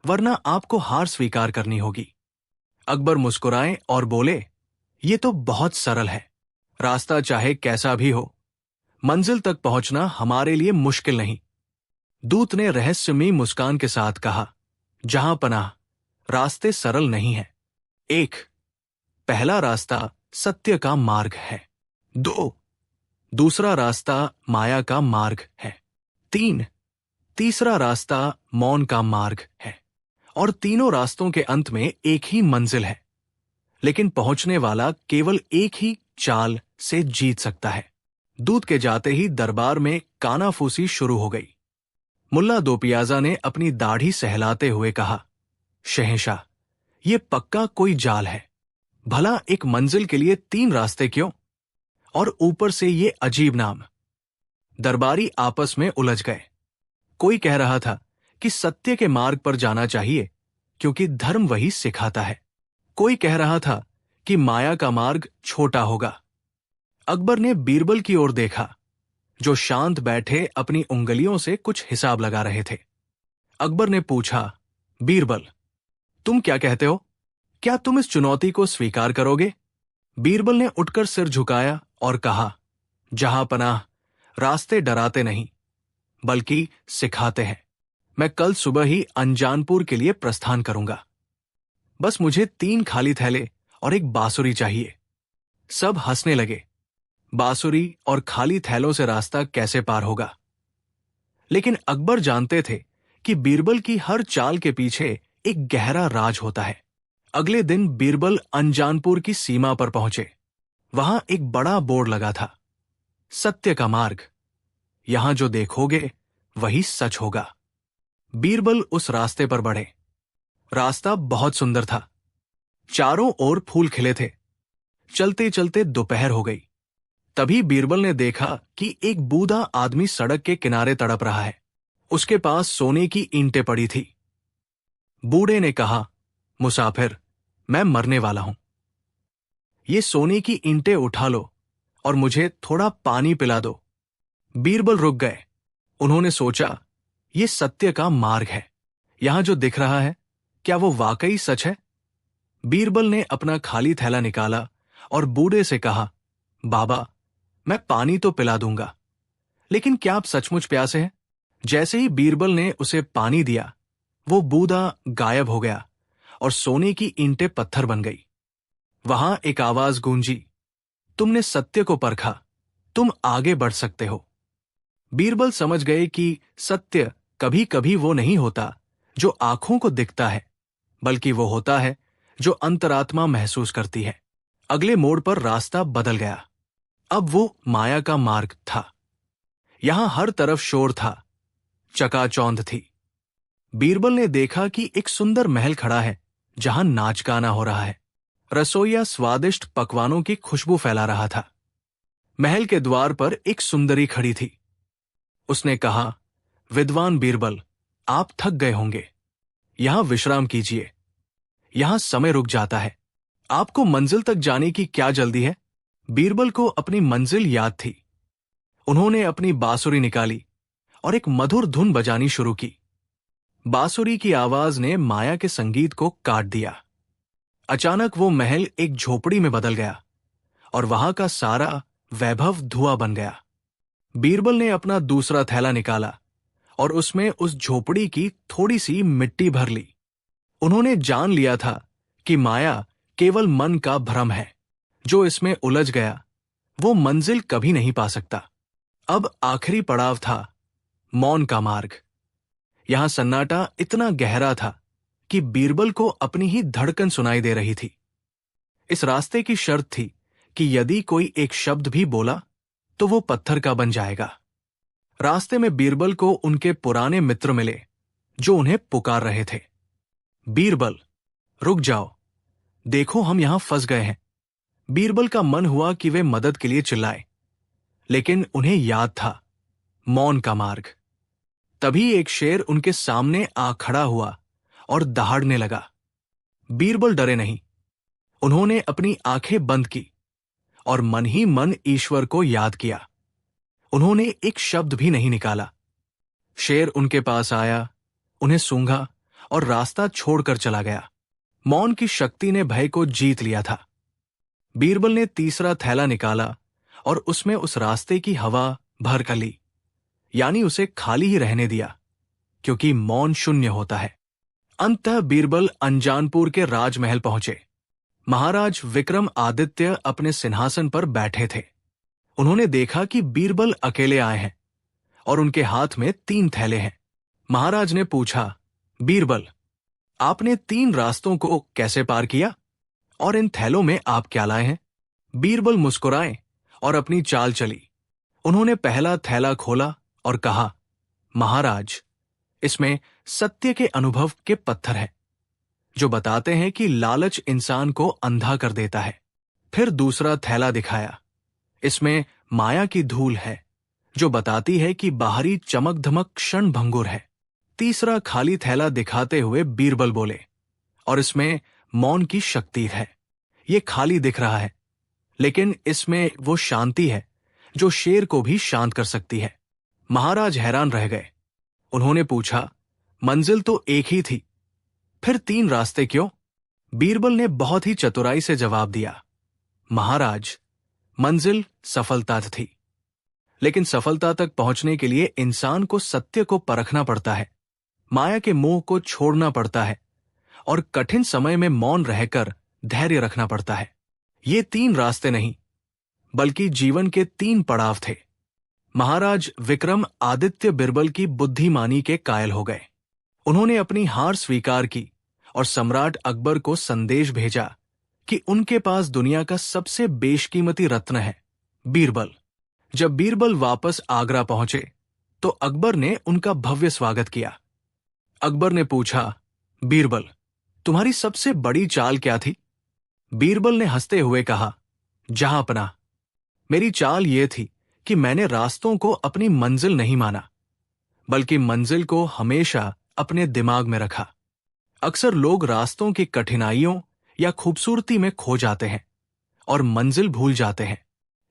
वरना आपको हार स्वीकार करनी होगी। अकबर मुस्कुराए और बोले, ये तो बहुत सरल है। रास्ता चाहे कैसा भी हो, मंजिल तक पहुंचना हमारे लिए मुश्किल नहीं। दूत ने रहस्यमयी मुस्कान के साथ कहा, जहां पनाह, रास्ते सरल नहीं हैं। 1, पहला रास्ता सत्य का मार्ग है। 2, दूसरा रास्ता माया का मार्ग है। 3, तीसरा रास्ता मौन का मार्ग है। और तीनों रास्तों के अंत में एक ही मंजिल है, लेकिन पहुंचने वाला केवल एक ही चाल से जीत सकता है। दूत के जाते ही दरबार में कानाफूसी शुरू हो गई। मुल्ला दो पियाजा ने अपनी दाढ़ी सहलाते हुए कहा, शहंशाह, ये पक्का कोई जाल है। भला एक मंजिल के लिए 3 रास्ते क्यों? और ऊपर से ये अजीब नाम। दरबारी आपस में उलझ गए। कोई कह रहा था कि सत्य के मार्ग पर जाना चाहिए क्योंकि धर्म वही सिखाता है। कोई कह रहा था कि माया का मार्ग छोटा होगा। अकबर ने बीरबल की ओर देखा, जो शांत बैठे अपनी उंगलियों से कुछ हिसाब लगा रहे थे। अकबर ने पूछा, बीरबल, तुम क्या कहते हो? क्या तुम इस चुनौती को स्वीकार करोगे? बीरबल ने उठकर सिर झुकाया और कहा, जहां पनाह, रास्ते डराते नहीं बल्कि सिखाते हैं। मैं कल सुबह ही अंजानपुर के लिए प्रस्थान करूंगा। बस मुझे 3 खाली थैले और एक बांसुरी चाहिए। सब हंसने लगे। बांसुरी और खाली थैलों से रास्ता कैसे पार होगा? लेकिन अकबर जानते थे कि बीरबल की हर चाल के पीछे एक गहरा राज होता है। अगले दिन बीरबल अंजानपुर की सीमा पर पहुंचे। वहां एक बड़ा बोर्ड लगा था, सत्य का मार्ग, यहां जो देखोगे वही सच होगा। बीरबल उस रास्ते पर बढ़े। रास्ता बहुत सुंदर था। चारों ओर फूल खिले थे। चलते चलते दोपहर हो गई। तभी बीरबल ने देखा कि एक बूढ़ा आदमी सड़क के किनारे तड़प रहा है। उसके पास सोने की ईंटें पड़ी थी। बूढ़े ने कहा, मुसाफिर, मैं मरने वाला हूं। ये सोने की ईंटें उठा लो और मुझे थोड़ा पानी पिला दो। बीरबल रुक गए। उन्होंने सोचा, ये सत्य का मार्ग है। यहां जो दिख रहा है, क्या वो वाकई सच है? बीरबल ने अपना खाली थैला निकाला और बूढ़े से कहा, बाबा, मैं पानी तो पिला दूंगा, लेकिन क्या आप सचमुच प्यासे हैं? जैसे ही बीरबल ने उसे पानी दिया, वो बूढ़ा गायब हो गया और सोने की ईंटें पत्थर बन गई। वहां एक आवाज गूंजी, तुमने सत्य को परखा, तुम आगे बढ़ सकते हो। बीरबल समझ गए कि सत्य कभी कभी वो नहीं होता जो आंखों को दिखता है, बल्कि वो होता है जो अंतरात्मा महसूस करती है। अगले मोड़ पर रास्ता बदल गया। अब वो माया का मार्ग था। यहां हर तरफ शोर था, चकाचौंध थी। बीरबल ने देखा कि एक सुंदर महल खड़ा है जहां नाच गाना हो रहा है। रसोइया स्वादिष्ट पकवानों की खुशबू फैला रहा था। महल के द्वार पर एक सुंदरी खड़ी थी। उसने कहा, विद्वान बीरबल, आप थक गए होंगे, यहां विश्राम कीजिए। यहां समय रुक जाता है। आपको मंजिल तक जाने की क्या जल्दी है? बीरबल को अपनी मंजिल याद थी। उन्होंने अपनी बांसुरी निकाली और एक मधुर धुन बजानी शुरू की। बांसुरी की आवाज ने माया के संगीत को काट दिया। अचानक वो महल एक झोपड़ी में बदल गया और वहां का सारा वैभव धुआं बन गया। बीरबल ने अपना दूसरा थैला निकाला और उसमें उस झोपड़ी की थोड़ी सी मिट्टी भर ली। उन्होंने जान लिया था कि माया केवल मन का भ्रम है। जो इसमें उलझ गया, वो मंजिल कभी नहीं पा सकता। अब आखिरी पड़ाव था, मौन का मार्ग। यहां सन्नाटा इतना गहरा था कि बीरबल को अपनी ही धड़कन सुनाई दे रही थी। इस रास्ते की शर्त थी कि यदि कोई एक शब्द भी बोला तो वो पत्थर का बन जाएगा। रास्ते में बीरबल को उनके पुराने मित्र मिले जो उन्हें पुकार रहे थे। बीरबल, रुक जाओ, देखो हम यहां फंस गए हैं। बीरबल का मन हुआ कि वे मदद के लिए चिल्लाए, लेकिन उन्हें याद था, मौन का मार्ग। तभी एक शेर उनके सामने आ खड़ा हुआ और दहाड़ने लगा। बीरबल डरे नहीं। उन्होंने अपनी आंखें बंद की और मन ही मन ईश्वर को याद किया। उन्होंने एक शब्द भी नहीं निकाला। शेर उनके पास आया, उन्हें सूंघा और रास्ता छोड़कर चला गया। मौन की शक्ति ने भय को जीत लिया था। बीरबल ने तीसरा थैला निकाला और उसमें उस रास्ते की हवा भर कर ली, यानी उसे खाली ही रहने दिया, क्योंकि मौन शून्य होता है। अंततः बीरबल अंजानपुर के राजमहल पहुंचे। महाराज विक्रम आदित्य अपने सिंहासन पर बैठे थे। उन्होंने देखा कि बीरबल अकेले आए हैं और उनके हाथ में 3 थैले हैं। महाराज ने पूछा, बीरबल, आपने 3 रास्तों को कैसे पार किया और इन थैलों में आप क्या लाए हैं? बीरबल मुस्कुराए और अपनी चाल चली। उन्होंने पहला थैला खोला और कहा, महाराज, इसमें सत्य के अनुभव के पत्थर हैं, जो बताते हैं कि लालच इंसान को अंधा कर देता है। फिर दूसरा थैला दिखाया। इसमें माया की धूल है, जो बताती है कि बाहरी चमक धमक क्षण भंगुर है। तीसरा खाली थैला दिखाते हुए बीरबल बोले, और इसमें मौन की शक्ति है। ये खाली दिख रहा है, लेकिन इसमें वो शांति है जो शेर को भी शांत कर सकती है। महाराज हैरान रह गए। उन्होंने पूछा, मंजिल तो एक ही थी, फिर 3 रास्ते क्यों? बीरबल ने बहुत ही चतुराई से जवाब दिया, महाराज, मंजिल सफलता थी, लेकिन सफलता तक पहुंचने के लिए इंसान को सत्य को परखना पड़ता है, माया के मोह को छोड़ना पड़ता है और कठिन समय में मौन रहकर धैर्य रखना पड़ता है। ये 3 रास्ते नहीं, बल्कि जीवन के 3 पड़ाव थे। महाराज विक्रम आदित्य बीरबल की बुद्धिमानी के कायल हो गए। उन्होंने अपनी हार स्वीकार की और सम्राट अकबर को संदेश भेजा कि उनके पास दुनिया का सबसे बेशकीमती रत्न है, बीरबल। जब बीरबल वापस आगरा पहुंचे तो अकबर ने उनका भव्य स्वागत किया। अकबर ने पूछा, बीरबल, तुम्हारी सबसे बड़ी चाल क्या थी? बीरबल ने हंसते हुए कहा, जहांपना, मेरी चाल ये थी कि मैंने रास्तों को अपनी मंजिल नहीं माना, बल्कि मंजिल को हमेशा अपने दिमाग में रखा। अक्सर लोग रास्तों की कठिनाइयों या खूबसूरती में खो जाते हैं और मंजिल भूल जाते हैं।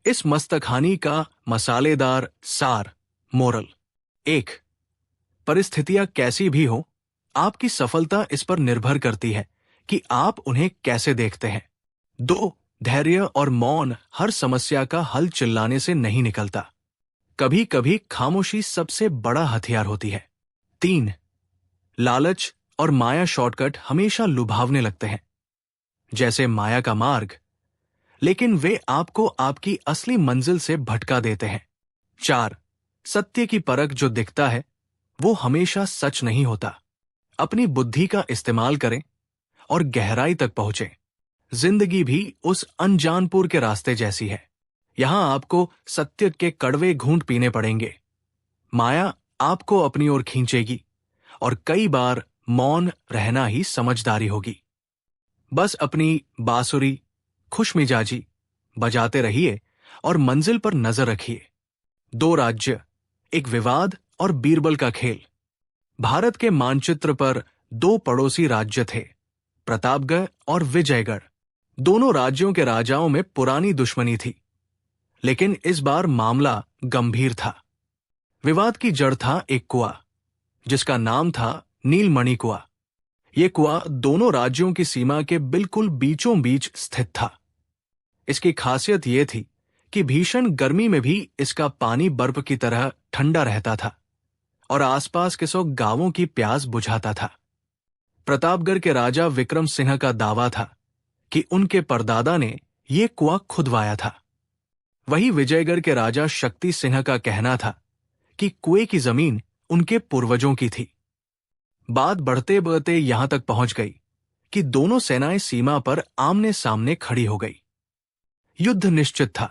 इस मस्तकहानी का मसालेदार सार मोरल: 1. परिस्थितियां कैसी भी हो, आपकी सफलता इस पर निर्भर करती है कि आप उन्हें कैसे देखते हैं। 2. धैर्य और मौन हर समस्या का हल चिल्लाने से नहीं निकलता। कभी कभी खामोशी सबसे बड़ा हथियार होती है। 3. लालच और माया शॉर्टकट हमेशा लुभावने लगते हैं, जैसे माया का मार्ग, लेकिन वे आपको आपकी असली मंजिल से भटका देते हैं। 4. सत्य की परख जो दिखता है वो हमेशा सच नहीं होता। अपनी बुद्धि का इस्तेमाल करें और गहराई तक पहुंचें। जिंदगी भी उस अनजानपुर के रास्ते जैसी है। यहां आपको सत्य के कड़वे घूंट पीने पड़ेंगे। माया आपको अपनी ओर खींचेगी और कई बार मौन रहना ही समझदारी होगी। बस अपनी बांसुरी खुशमिजाजी बजाते रहिए और मंजिल पर नजर रखिए। 2 राज्य, एक विवाद और बीरबल का खेल। भारत के मानचित्र पर 2 पड़ोसी राज्य थे, प्रतापगढ़ और विजयगढ़। दोनों राज्यों के राजाओं में पुरानी दुश्मनी थी, लेकिन इस बार मामला गंभीर था। विवाद की जड़ था एक कुआं, जिसका नाम था नीलमणि कुआं। यह कुआं दोनों राज्यों की सीमा के बिल्कुल बीचों बीच स्थित था। इसकी खासियत यह थी कि भीषण गर्मी में भी इसका पानी बर्फ की तरह ठंडा रहता था और आसपास के 100 गांवों की प्यास बुझाता था। प्रतापगढ़ के राजा विक्रम सिंह का दावा था कि उनके परदादा ने यह कुआं खुदवाया था। वही विजयगढ़ के राजा शक्ति सिंह का कहना था कि कुएं की जमीन उनके पूर्वजों की थी। बात बढ़ते बढ़ते यहां तक पहुंच गई कि दोनों सेनाएं सीमा पर आमने सामने खड़ी हो गई। युद्ध निश्चित था,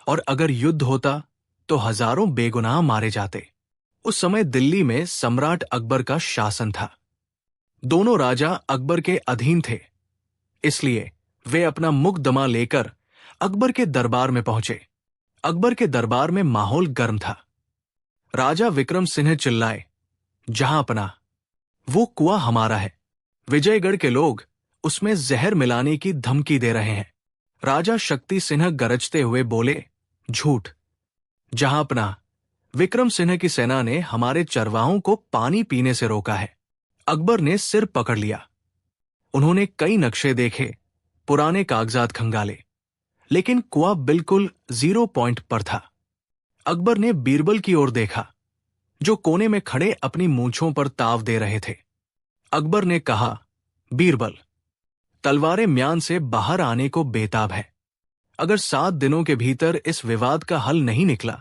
और अगर युद्ध होता तो हजारों बेगुनाह मारे जाते। उस समय दिल्ली में सम्राट अकबर का शासन था। दोनों राजा अकबर के अधीन थे, इसलिए वे अपना मुकदमा लेकर अकबर के दरबार में पहुंचे। अकबर के दरबार में माहौल गर्म था। राजा विक्रम सिंह चिल्लाए, जहांपना, वो कुआं हमारा है। विजयगढ़ के लोग उसमें जहर मिलाने की धमकी दे रहे हैं। राजा शक्ति सिंह गरजते हुए बोले, झूठ। जहांपना, विक्रम सिंह की सेना ने हमारे चरवाहों को पानी पीने से रोका है। अकबर ने सिर पकड़ लिया। उन्होंने कई नक्शे देखे, पुराने कागजात खंगाले, लेकिन कुआं बिल्कुल 0 पॉइंट पर था। अकबर ने बीरबल की ओर देखा, जो कोने में खड़े अपनी मूंछों पर ताव दे रहे थे। अकबर ने कहा, बीरबल, तलवारें म्यान से बाहर आने को बेताब है। अगर 7 दिनों के भीतर इस विवाद का हल नहीं निकला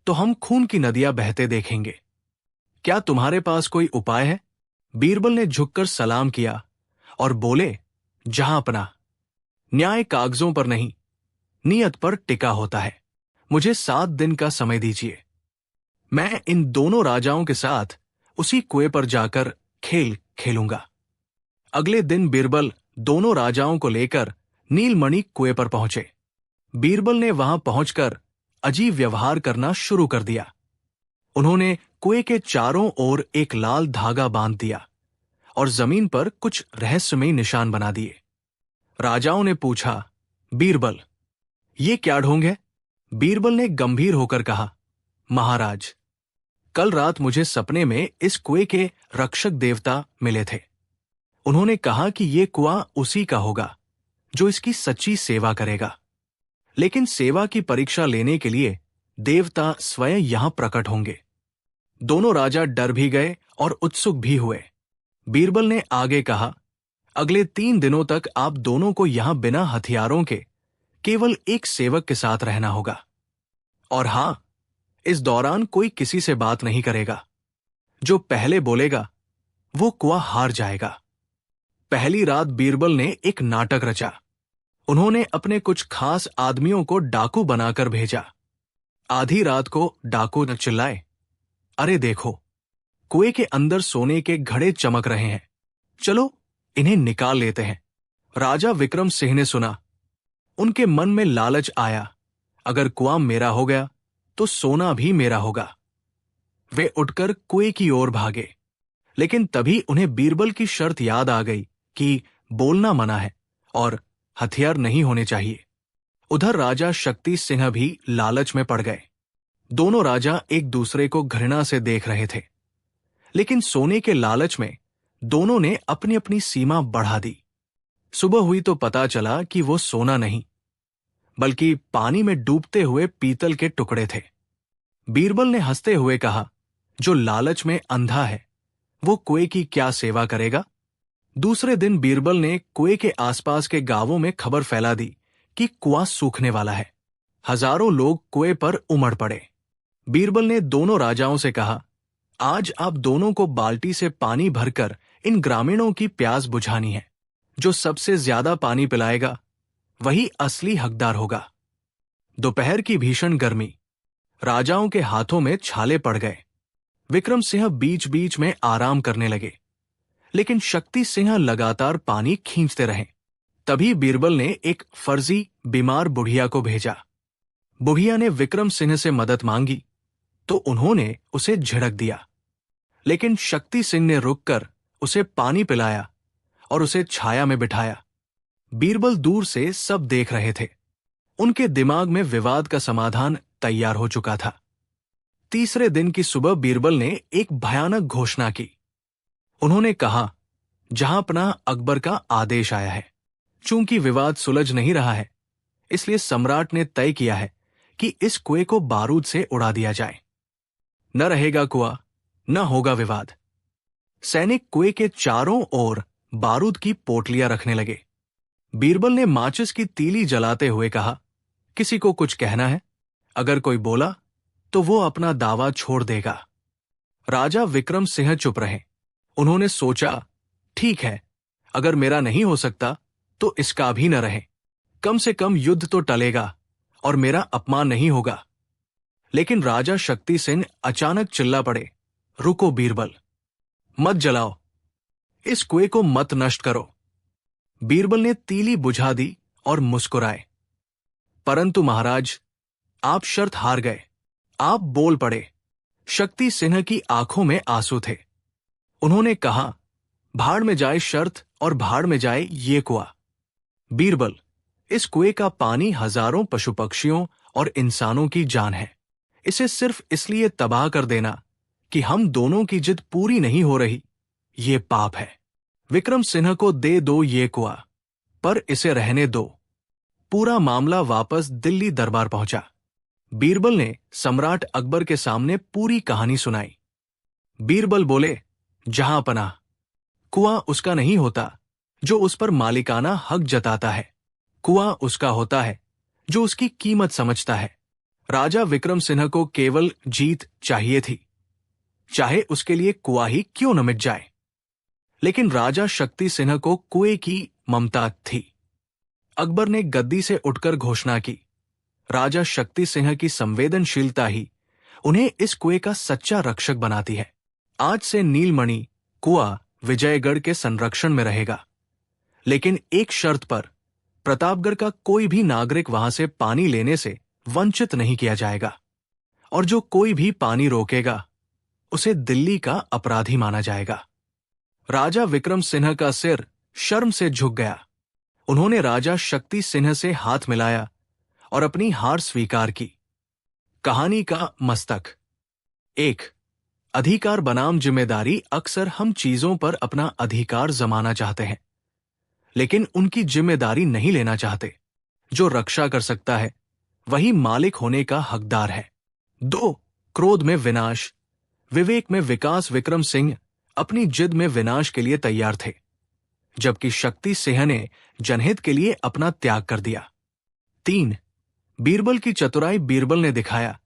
तो हम खून की नदियां बहते देखेंगे। क्या तुम्हारे पास कोई उपाय है? बीरबल ने झुककर सलाम किया और बोले, जहांपना, न्याय कागजों पर नहीं, नियत पर टिका होता है। मुझे 7 दिन का समय दीजिए। मैं इन दोनों राजाओं के साथ उसी कुएं पर जाकर खेल खेलूंगा। अगले दिन बीरबल दोनों राजाओं को लेकर नीलमणि कुएं पर पहुंचे। बीरबल ने वहां पहुंचकर अजीब व्यवहार करना शुरू कर दिया। उन्होंने कुएं के चारों ओर एक लाल धागा बांध दिया और जमीन पर कुछ रहस्यमयी निशान बना दिए। राजाओं ने पूछा, बीरबल, ये क्या ढोंग है? बीरबल ने गंभीर होकर कहा, महाराज, कल रात मुझे सपने में इस कुएं के रक्षक देवता मिले थे। उन्होंने कहा कि यह कुआं उसी का होगा जो इसकी सच्ची सेवा करेगा। लेकिन सेवा की परीक्षा लेने के लिए देवता स्वयं यहां प्रकट होंगे। दोनों राजा डर भी गए और उत्सुक भी हुए। बीरबल ने आगे कहा, अगले 3 दिनों तक आप दोनों को यहां बिना हथियारों के केवल एक सेवक के साथ रहना होगा। और हां, इस दौरान कोई किसी से बात नहीं करेगा। जो पहले बोलेगा वो कुआं हार जाएगा। पहली रात बीरबल ने एक नाटक रचा। उन्होंने अपने कुछ खास आदमियों को डाकू बनाकर भेजा। आधी रात को डाकू न चिल्लाए, अरे देखो, कुएं के अंदर सोने के घड़े चमक रहे हैं, चलो इन्हें निकाल लेते हैं। राजा विक्रम सिंह ने सुना। उनके मन में लालच आया, अगर कुआं मेरा हो गया तो सोना भी मेरा होगा। वे उठकर कुएं की ओर भागे, लेकिन तभी उन्हें बीरबल की शर्त याद आ गई कि बोलना मना है और हथियार नहीं होने चाहिए। उधर राजा शक्ति सिंह भी लालच में पड़ गए। दोनों राजा एक दूसरे को घृणा से देख रहे थे, लेकिन सोने के लालच में दोनों ने अपनी अपनी सीमा बढ़ा दी। सुबह हुई तो पता चला कि वो सोना नहीं, बल्कि पानी में डूबते हुए पीतल के टुकड़े थे। बीरबल ने हंसते हुए कहा, जो लालच में अंधा है वो कुएं की क्या सेवा करेगा। दूसरे दिन बीरबल ने कुएं के आसपास के गांवों में खबर फैला दी कि कुआं सूखने वाला है। हजारों लोग कुएं पर उमड़ पड़े। बीरबल ने दोनों राजाओं से कहा, आज आप दोनों को बाल्टी से पानी भरकर इन ग्रामीणों की प्यास बुझानी है। जो सबसे ज्यादा पानी पिलाएगा वही असली हकदार होगा। दोपहर की भीषण गर्मी, राजाओं के हाथों में छाले पड़ गए। विक्रम सिंह बीच बीच में आराम करने लगे, लेकिन शक्ति सिंह लगातार पानी खींचते रहे। तभी बीरबल ने एक फर्जी बीमार बुढ़िया को भेजा। बुढ़िया ने विक्रम सिंह से मदद मांगी तो उन्होंने उसे झिड़क दिया, लेकिन शक्ति सिंह ने रुककर उसे पानी पिलाया और उसे छाया में बिठाया। बीरबल दूर से सब देख रहे थे। उनके दिमाग में विवाद का समाधान तैयार हो चुका था। तीसरे दिन की सुबह बीरबल ने एक भयानक घोषणा की। उन्होंने कहा, जहांपनाह अकबर का आदेश आया है। चूंकि विवाद सुलझ नहीं रहा है, इसलिए सम्राट ने तय किया है कि इस कुएं को बारूद से उड़ा दिया जाए। न रहेगा कुआं, न होगा विवाद। सैनिक कुएं के चारों ओर बारूद की पोटलियां रखने लगे। बीरबल ने माचिस की तीली जलाते हुए कहा, किसी को कुछ कहना है? अगर कोई बोला तो वो अपना दावा छोड़ देगा। राजा विक्रम सिंह चुप रहे। उन्होंने सोचा, ठीक है, अगर मेरा नहीं हो सकता तो इसका भी न रहे। कम से कम युद्ध तो टलेगा और मेरा अपमान नहीं होगा। लेकिन राजा शक्ति सिंह अचानक चिल्ला पड़े, रुको बीरबल, मत जलाओ, इस कुएं को मत नष्ट करो। बीरबल ने तीली बुझा दी और मुस्कुराए। परंतु महाराज, आप शर्त हार गए। आप बोल पड़े। शक्ति सिंह की आंखों में आंसू थे। उन्होंने कहा, भाड़ में जाए शर्त और भाड़ में जाए ये कुआं। बीरबल, इस कुएं का पानी हजारों पशु पक्षियों और इंसानों की जान है। इसे सिर्फ इसलिए तबाह कर देना कि हम दोनों की जिद पूरी नहीं हो रही, ये पाप है। विक्रम सिंह को दे दो ये कुआं, पर इसे रहने दो। पूरा मामला वापस दिल्ली दरबार पहुंचा। बीरबल ने सम्राट अकबर के सामने पूरी कहानी सुनाई। बीरबल बोले, जहांपनाह, कुआं उसका नहीं होता जो उस पर मालिकाना हक जताता है। कुआं उसका होता है जो उसकी कीमत समझता है। राजा विक्रम सिंह को केवल जीत चाहिए थी, चाहे उसके लिए कुआं ही क्यों न मिट जाए। लेकिन राजा शक्ति सिंह को कुएं की ममता थी। अकबर ने गद्दी से उठकर घोषणा की। राजा शक्ति सिंह की संवेदनशीलता ही उन्हें इस कुएं का सच्चा रक्षक बनाती है। आज से नीलमणि कुआं विजयगढ़ के संरक्षण में रहेगा, लेकिन एक शर्त पर, प्रतापगढ़ का कोई भी नागरिक वहां से पानी लेने से वंचित नहीं किया जाएगा, और जो कोई भी पानी रोकेगा उसे दिल्ली का अपराधी माना जाएगा। राजा विक्रम सिंह का सिर शर्म से झुक गया। उन्होंने राजा शक्ति सिंह से हाथ मिलाया और अपनी हार स्वीकार की। कहानी का मस्तक। 1. अधिकार बनाम जिम्मेदारी। अक्सर हम चीजों पर अपना अधिकार जमाना चाहते हैं, लेकिन उनकी जिम्मेदारी नहीं लेना चाहते। जो रक्षा कर सकता है वही मालिक होने का हकदार है। 2. क्रोध में विनाश, विवेक में विकास। विक्रम सिंह अपनी जिद में विनाश के लिए तैयार थे, जबकि शक्ति सिंह ने जनहित के लिए अपना त्याग कर दिया। 3. बीरबल की चतुराई। बीरबल ने दिखाया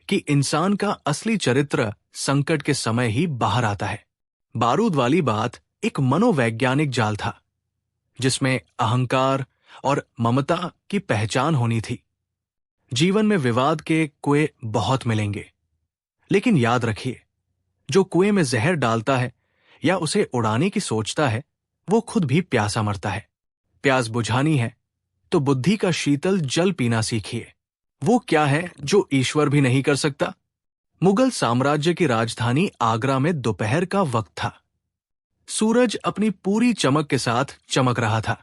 कि इंसान का असली चरित्र संकट के समय ही बाहर आता है। बारूद वाली बात एक मनोवैज्ञानिक जाल था, जिसमें अहंकार और ममता की पहचान होनी थी। जीवन में विवाद के कुएं बहुत मिलेंगे, लेकिन याद रखिए, जो कुएं में जहर डालता है या उसे उड़ाने की सोचता है, वो खुद भी प्यासा मरता है। प्यास बुझानी है तो बुद्धि का शीतल जल पीना सीखिए। वो क्या है जो ईश्वर भी नहीं कर सकता। मुगल साम्राज्य की राजधानी आगरा में दोपहर का वक्त था। सूरज अपनी पूरी चमक के साथ चमक रहा था।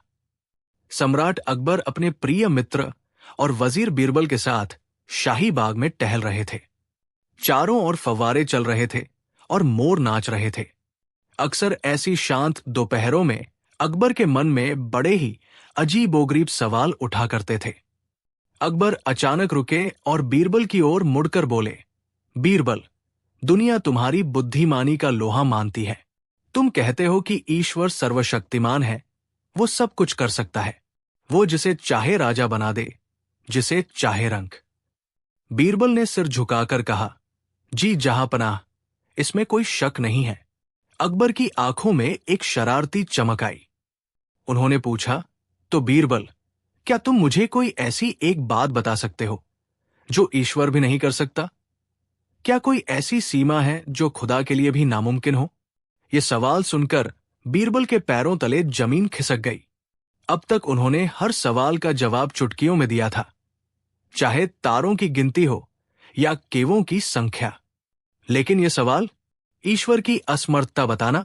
सम्राट अकबर अपने प्रिय मित्र और वजीर बीरबल के साथ शाही बाग में टहल रहे थे। चारों ओर फव्वारे चल रहे थे और मोर नाच रहे थे। अक्सर ऐसी शांत दोपहरों में अकबर के मन में बड़े ही अजीबोगरीब सवाल उठा करते थे। अकबर अचानक रुके और बीरबल की ओर मुड़कर बोले, बीरबल, दुनिया तुम्हारी बुद्धिमानी का लोहा मानती है। तुम कहते हो कि ईश्वर सर्वशक्तिमान है, वो सब कुछ कर सकता है। वो जिसे चाहे राजा बना दे, जिसे चाहे रंक। बीरबल ने सिर झुकाकर कहा, जी जहांपनाह, इसमें कोई शक नहीं है। अकबर की आंखों में एक शरारती चमक आई। उन्होंने पूछा, तो बीरबल, क्या तुम मुझे कोई ऐसी एक बात बता सकते हो जो ईश्वर भी नहीं कर सकता? क्या कोई ऐसी सीमा है जो खुदा के लिए भी नामुमकिन हो? यह सवाल सुनकर बीरबल के पैरों तले जमीन खिसक गई। अब तक उन्होंने हर सवाल का जवाब चुटकियों में दिया था, चाहे तारों की गिनती हो या केवों की संख्या। लेकिन यह सवाल, ईश्वर की असमर्थता बताना,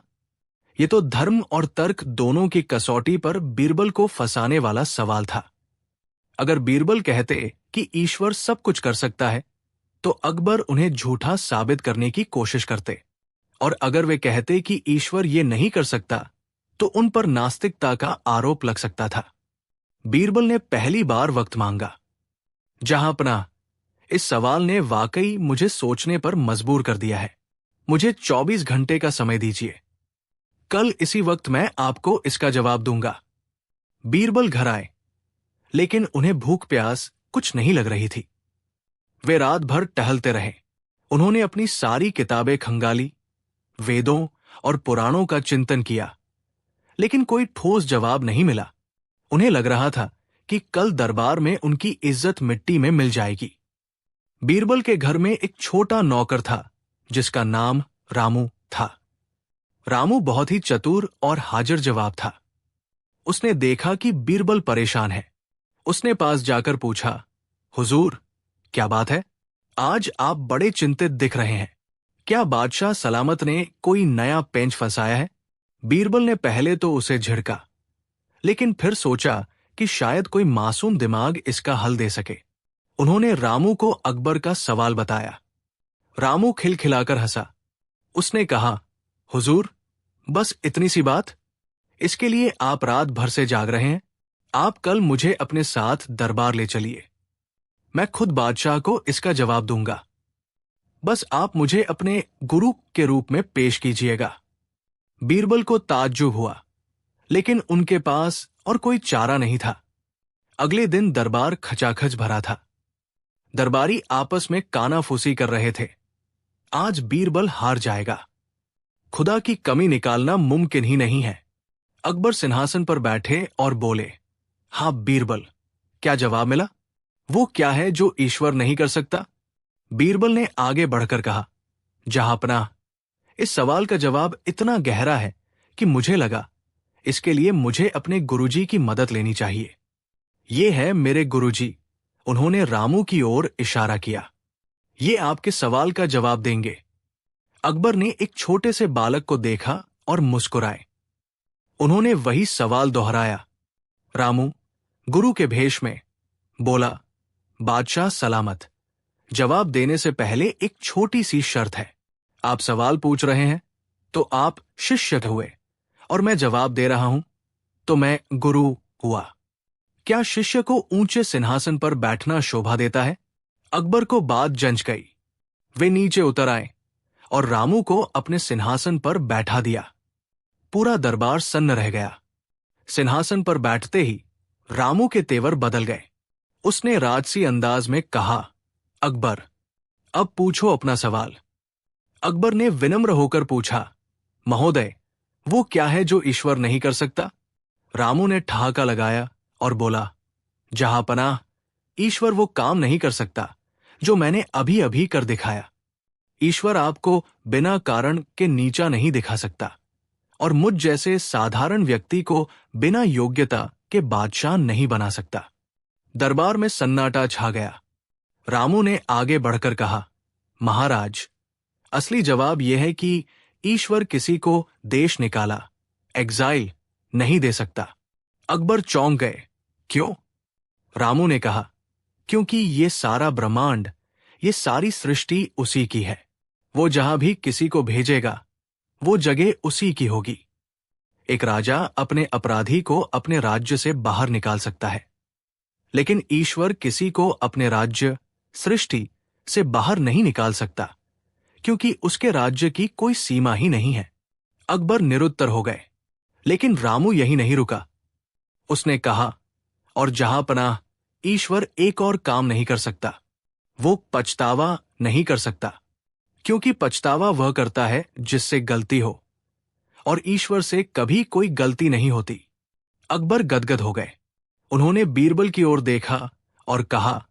यह तो धर्म और तर्क दोनों की कसौटी पर बीरबल को फंसाने वाला सवाल था। अगर बीरबल कहते कि ईश्वर सब कुछ कर सकता है, तो अकबर उन्हें झूठा साबित करने की कोशिश करते, और अगर वे कहते कि ईश्वर ये नहीं कर सकता, तो उन पर नास्तिकता का आरोप लग सकता था। बीरबल ने पहली बार वक्त मांगा। जहांपनाह, इस सवाल ने वाकई मुझे सोचने पर मजबूर कर दिया है। मुझे 24 घंटे का समय दीजिए। कल इसी वक्त मैं आपको इसका जवाब दूंगा। बीरबल घर आए, लेकिन उन्हें भूख प्यास कुछ नहीं लग रही थी। वे रात भर टहलते रहे। उन्होंने अपनी सारी किताबें खंगाली, वेदों और पुराणों का चिंतन किया, लेकिन कोई ठोस जवाब नहीं मिला। उन्हें लग रहा था कि कल दरबार में उनकी इज्जत मिट्टी में मिल जाएगी। बीरबल के घर में एक छोटा नौकर था जिसका नाम रामू था। रामू बहुत ही चतुर और हाजिर जवाब था। उसने देखा कि बीरबल परेशान है। उसने पास जाकर पूछा, हुजूर, क्या बात है? आज आप बड़े चिंतित दिख रहे हैं। क्या बादशाह सलामत ने कोई नया पेंच फंसाया है? बीरबल ने पहले तो उसे झिड़का, लेकिन फिर सोचा कि शायद कोई मासूम दिमाग इसका हल दे सके। उन्होंने रामू को अकबर का सवाल बताया। रामू खिलखिलाकर हंसा। उसने कहा, हुजूर, बस इतनी सी बात? इसके लिए आप रात भर से जाग रहे हैं? आप कल मुझे अपने साथ दरबार ले चलिए। मैं खुद बादशाह को इसका जवाब दूंगा। बस आप मुझे अपने गुरु के रूप में पेश कीजिएगा। बीरबल को ताज्जुब हुआ, लेकिन उनके पास और कोई चारा नहीं था। अगले दिन दरबार खचाखच भरा था। दरबारी आपस में कानाफूसी कर रहे थे। आज बीरबल हार जाएगा। खुदा की कमी निकालना मुमकिन ही नहीं है। अकबर सिंहासन पर बैठे और बोले, हाँ बीरबल, क्या जवाब मिला? वो क्या है जो ईश्वर नहीं कर सकता? बीरबल ने आगे बढ़कर कहा, जहांपनाह, इस सवाल का जवाब इतना गहरा है कि मुझे लगा इसके लिए मुझे अपने गुरुजी की मदद लेनी चाहिए। ये है मेरे गुरुजी। उन्होंने रामू की ओर इशारा किया। ये आपके सवाल का जवाब देंगे। अकबर ने एक छोटे से बालक को देखा और मुस्कुराए। उन्होंने वही सवाल दोहराया। रामू, गुरु के भेष में, बोला, बादशाह सलामत। जवाब देने से पहले एक छोटी सी शर्त है। आप सवाल पूछ रहे हैं तो आप शिष्य हुए, और मैं जवाब दे रहा हूं तो मैं गुरु हुआ। क्या शिष्य को ऊंचे सिंहासन पर बैठना शोभा देता है? अकबर को बात जंच गई। वे नीचे उतर आए और रामू को अपने सिंहासन पर बैठा दिया। पूरा दरबार सन्न रह गया। सिंहासन पर बैठते ही रामू के तेवर बदल गए। उसने राजसी अंदाज में कहा, अकबर, अब पूछो अपना सवाल। अकबर ने विनम्र होकर पूछा, महोदय, वो क्या है जो ईश्वर नहीं कर सकता? रामू ने ठहाका लगाया और बोला, जहांपनाह, ईश्वर वो काम नहीं कर सकता जो मैंने अभी अभी कर दिखाया। ईश्वर आपको बिना कारण के नीचा नहीं दिखा सकता, और मुझ जैसे साधारण व्यक्ति को बिना योग्यता के बादशाह नहीं बना सकता। दरबार में सन्नाटा छा गया। रामू ने आगे बढ़कर कहा, महाराज, असली जवाब यह है कि ईश्वर किसी को देश निकाला एग्जाइल नहीं दे सकता। अकबर चौंक गए। क्यों? रामू ने कहा, क्योंकि ये सारा ब्रह्मांड, ये सारी सृष्टि उसी की है। वो जहां भी किसी को भेजेगा, वो जगह उसी की होगी। एक राजा अपने अपराधी को अपने राज्य से बाहर निकाल सकता है, लेकिन ईश्वर किसी को अपने राज्य, सृष्टि से बाहर नहीं निकाल सकता, क्योंकि उसके राज्य की कोई सीमा ही नहीं है। अकबर निरुत्तर हो गए, लेकिन रामू यही नहीं रुका। उसने कहा, और जहां पनाह ईश्वर एक और काम नहीं कर सकता, वो पछतावा नहीं कर सकता, क्योंकि पछतावा वह करता है जिससे गलती हो, और ईश्वर से कभी कोई गलती नहीं होती। अकबर गदगद हो गए। उन्होंने बीरबल की ओर देखा और कहा,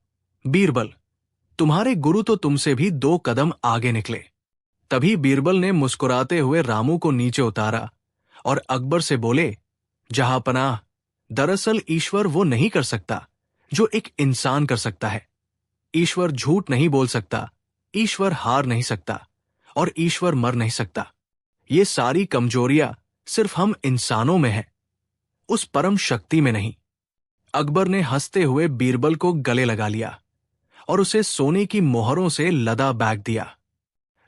बीरबल, तुम्हारे गुरु तो तुमसे भी 2 कदम आगे निकले। तभी बीरबल ने मुस्कुराते हुए रामू को नीचे उतारा और अकबर से बोले, जहां पनाह, दरअसल ईश्वर वो नहीं कर सकता जो एक इंसान कर सकता है। ईश्वर झूठ नहीं बोल सकता, ईश्वर हार नहीं सकता, और ईश्वर मर नहीं सकता। ये सारी कमजोरियां सिर्फ हम इंसानों में हैं, उस परम शक्ति में नहीं। अकबर ने हंसते हुए बीरबल को गले लगा लिया और उसे सोने की मोहरों से लदा बैग दिया।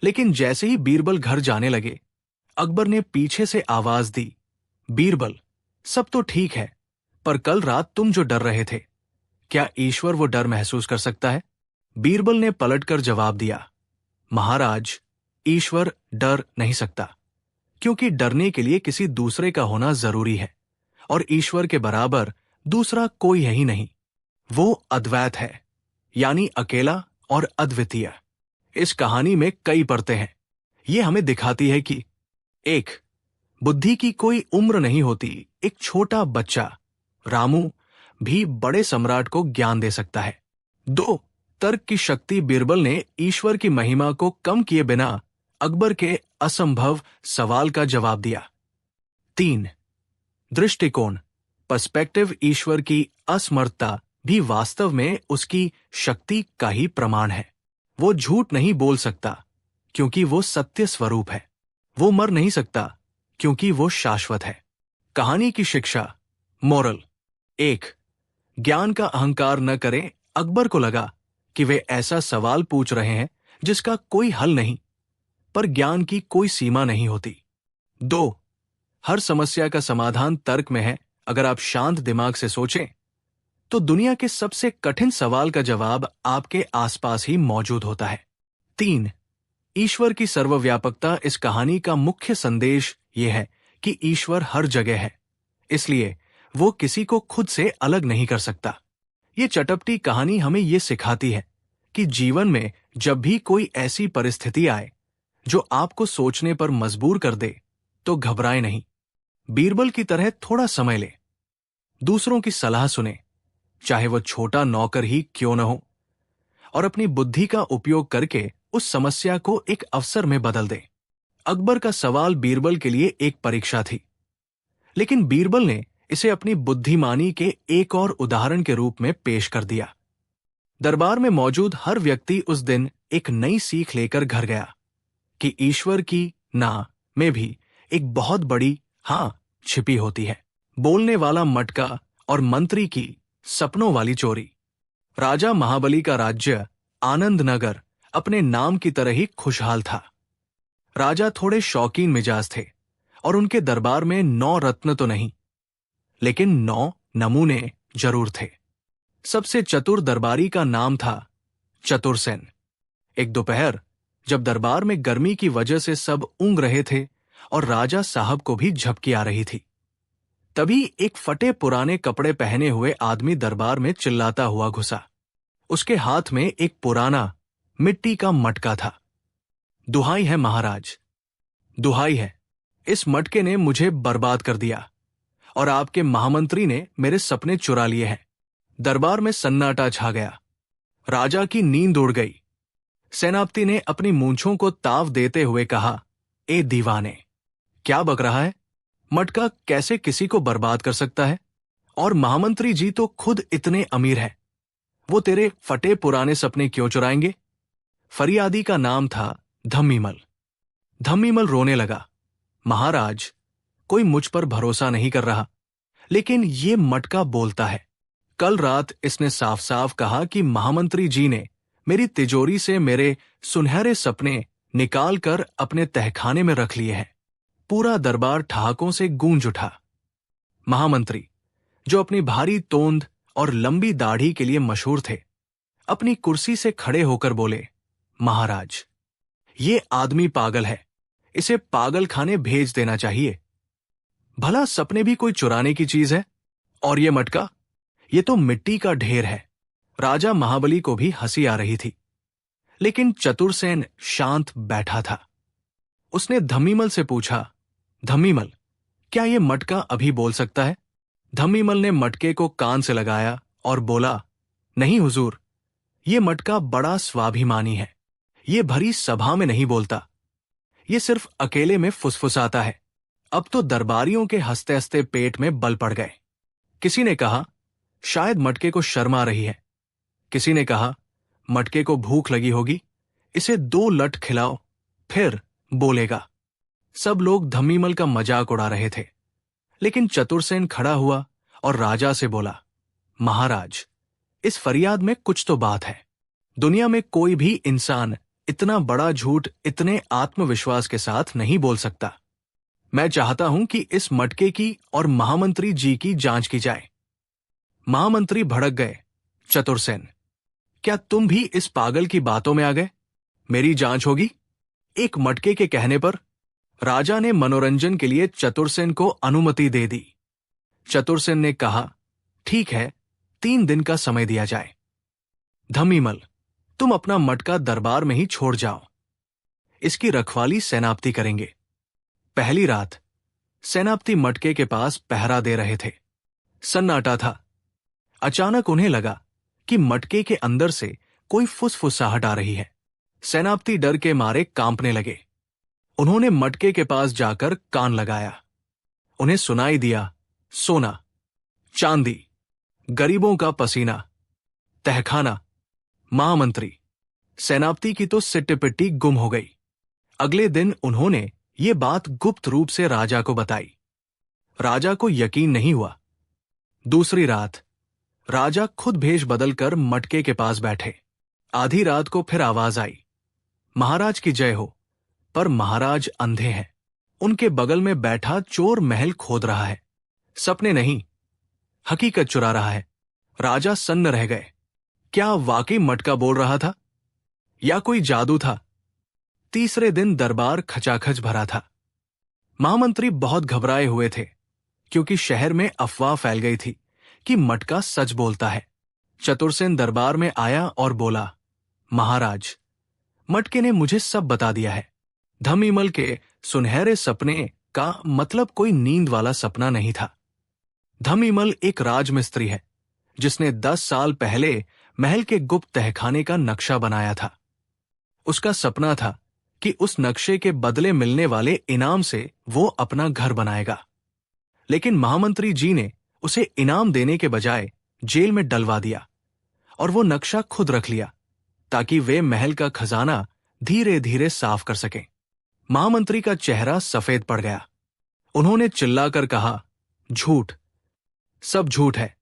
लेकिन जैसे ही बीरबल घर जाने लगे, अकबर ने पीछे से आवाज दी, बीरबल, सब तो ठीक है, पर कल रात तुम जो डर रहे थे, क्या ईश्वर वो डर महसूस कर सकता है? बीरबल ने पलटकर जवाब दिया, महाराज, ईश्वर डर नहीं सकता, क्योंकि डरने के लिए किसी दूसरे का होना जरूरी है, और ईश्वर के बराबर दूसरा कोई है ही नहीं। वो अद्वैत है, यानी अकेला और अद्वितीय। इस कहानी में कई परतें हैं। ये हमें दिखाती है कि 1. बुद्धि की कोई उम्र नहीं होती। एक छोटा बच्चा, रामू, भी बड़े सम्राट को ज्ञान दे सकता है। 2. तर्क की शक्ति बीरबल ने ईश्वर की महिमा को कम किए बिना अकबर के असंभव सवाल का जवाब दिया। 3. दृष्टिकोण, पर्सपेक्टिव, ईश्वर की असमर्थता भी वास्तव में उसकी शक्ति का ही प्रमाण है। वो झूठ नहीं बोल सकता, क्योंकि वो सत्य स्वरूप है। वो मर नहीं सकता, क्योंकि वो शाश्वत है। कहानी की शिक्षा, मोरल। 1. ज्ञान का अहंकार न करें। अकबर को लगा कि वे ऐसा सवाल पूछ रहे हैं जिसका कोई हल नहीं, पर ज्ञान की कोई सीमा नहीं होती। 2. हर समस्या का समाधान तर्क में है। अगर आप शांत दिमाग से सोचें, तो दुनिया के सबसे कठिन सवाल का जवाब आपके आसपास ही मौजूद होता है। 3. ईश्वर की सर्वव्यापकता। इस कहानी का मुख्य संदेश यह है कि ईश्वर हर जगह है, इसलिए वो किसी को खुद से अलग नहीं कर सकता। ये चटपटी कहानी हमें ये सिखाती है कि जीवन में जब भी कोई ऐसी परिस्थिति आए जो आपको सोचने पर मजबूर कर दे, तो घबराएं नहीं। बीरबल की तरह थोड़ा समय लें, दूसरों की सलाह सुने, चाहे वो छोटा नौकर ही क्यों न हो, और अपनी बुद्धि का उपयोग करके उस समस्या को एक अवसर में बदल दें। अकबर का सवाल बीरबल के लिए एक परीक्षा थी, लेकिन बीरबल ने इसे अपनी बुद्धिमानी के एक और उदाहरण के रूप में पेश कर दिया। दरबार में मौजूद हर व्यक्ति उस दिन एक नई सीख लेकर घर गया कि ईश्वर की ना में भी एक बहुत बड़ी हां छिपी होती है। बोलने वाला मटका और मंत्री की सपनों वाली चोरी। राजा महाबली का राज्य आनंद नगर अपने नाम की तरह ही खुशहाल था। राजा थोड़े शौकीन मिजाज थे और उनके दरबार में 9 रत्न तो नहीं, लेकिन 9 नमूने जरूर थे। सबसे चतुर दरबारी का नाम था चतुरसेन। एक दोपहर, जब दरबार में गर्मी की वजह से सब ऊँघ रहे थे और राजा साहब को भी झपकी आ रही थी, तभी एक फटे पुराने कपड़े पहने हुए आदमी दरबार में चिल्लाता हुआ घुसा। उसके हाथ में एक पुराना मिट्टी का मटका था। दुहाई है महाराज, दुहाई है, इस मटके ने मुझे बर्बाद कर दिया और आपके महामंत्री ने मेरे सपने चुरा लिए हैं। दरबार में सन्नाटा छा गया। राजा की नींद उड़ गई। सेनापति ने अपनी मूंछों को ताव देते हुए कहा, ए दीवाने, क्या बक रहा है? मटका कैसे किसी को बर्बाद कर सकता है? और महामंत्री जी तो खुद इतने अमीर हैं, वो तेरे फटे पुराने सपने क्यों चुराएंगे? फरियादी का नाम था धम्मीमल। धम्मीमल रोने लगा। महाराज, कोई मुझ पर भरोसा नहीं कर रहा, लेकिन ये मटका बोलता है। कल रात इसने साफ साफ कहा कि महामंत्री जी ने मेरी तिजोरी से मेरे सुनहरे सपने निकाल कर अपने तहखाने में रख लिए हैं। पूरा दरबार ठहाकों से गूंज उठा। महामंत्री, जो अपनी भारी तोंद और लंबी दाढ़ी के लिए मशहूर थे, अपनी कुर्सी से खड़े होकर बोले, महाराज, ये आदमी पागल है, इसे पागल खाने भेज देना चाहिए। भला सपने भी कोई चुराने की चीज है? और ये मटका, ये तो मिट्टी का ढेर है। राजा महाबली को भी हंसी आ रही थी, लेकिन चतुरसेन शांत बैठा था। उसने धम्मीमल से पूछा, धम्मीमल, क्या ये मटका अभी बोल सकता है? धम्मीमल ने मटके को कान से लगाया और बोला, नहीं हुजूर, ये मटका बड़ा स्वाभिमानी है, ये भरी सभा में नहीं बोलता, ये सिर्फ अकेले में फुसफुसाता है। अब तो दरबारियों के हंसते हंसते पेट में बल पड़ गए। किसी ने कहा, शायद मटके को शर्म आ रही है। किसी ने कहा, मटके को भूख लगी होगी, इसे 2 लट खिलाओ, फिर बोलेगा। सब लोग धम्मीमल का मजाक उड़ा रहे थे, लेकिन चतुरसेन खड़ा हुआ और राजा से बोला, महाराज, इस फरियाद में कुछ तो बात है। दुनिया में कोई भी इंसान इतना बड़ा झूठ इतने आत्मविश्वास के साथ नहीं बोल सकता। मैं चाहता हूं कि इस मटके की और महामंत्री जी की जांच की जाए। महामंत्री भड़क गए। चतुरसेन, क्या तुम भी इस पागल की बातों में आ गए? मेरी जांच होगी एक मटके के कहने पर? राजा ने मनोरंजन के लिए चतुरसेन को अनुमति दे दी। चतुरसेन ने कहा, ठीक है, 3 दिन का समय दिया जाए। धम्मीमल, तुम अपना मटका दरबार में ही छोड़ जाओ, इसकी रखवाली सेनापति करेंगे। पहली रात सेनापति मटके के पास पहरा दे रहे थे। सन्नाटा था। अचानक उन्हें लगा कि मटके के अंदर से कोई फुसफुसाहट आ रही है। सेनापति डर के मारे कांपने लगे। उन्होंने मटके के पास जाकर कान लगाया। उन्हें सुनाई दिया, सोना, चांदी, गरीबों का पसीना, तहखाना, महामंत्री। सेनापति की तो सिट्टी-पिट्टी गुम हो गई। अगले दिन उन्होंने ये बात गुप्त रूप से राजा को बताई। राजा को यकीन नहीं हुआ। दूसरी रात राजा खुद भेष बदलकर मटके के पास बैठे। आधी रात को फिर आवाज आई, महाराज की जय हो। पर महाराज अंधे हैं। उनके बगल में बैठा चोर महल खोद रहा है। सपने नहीं, हकीकत चुरा रहा है। राजा सन्न रह गए। क्या वाकई मटका बोल रहा था या कोई जादू था? तीसरे दिन दरबार खचाखच भरा था। महामंत्री बहुत घबराए हुए थे, क्योंकि शहर में अफवाह फैल गई थी कि मटका सच बोलता है। चतुरसेन दरबार में आया और बोला, महाराज, मटके ने मुझे सब बता दिया है। धम्मीमल के सुनहरे सपने का मतलब कोई नींद वाला सपना नहीं था। धम्मीमल एक राजमिस्त्री है, जिसने 10 साल पहले महल के गुप्त तहखाने का नक्शा बनाया था। उसका सपना था कि उस नक्शे के बदले मिलने वाले इनाम से वो अपना घर बनाएगा। लेकिन महामंत्री जी ने उसे इनाम देने के बजाय जेल में डलवा दिया और वो नक्शा खुद रख लिया, ताकि वे महल का खजाना धीरे धीरे साफ कर सकें। महामंत्री का चेहरा सफेद पड़ गया। उन्होंने चिल्लाकर कहा, झूठ, सब झूठ है,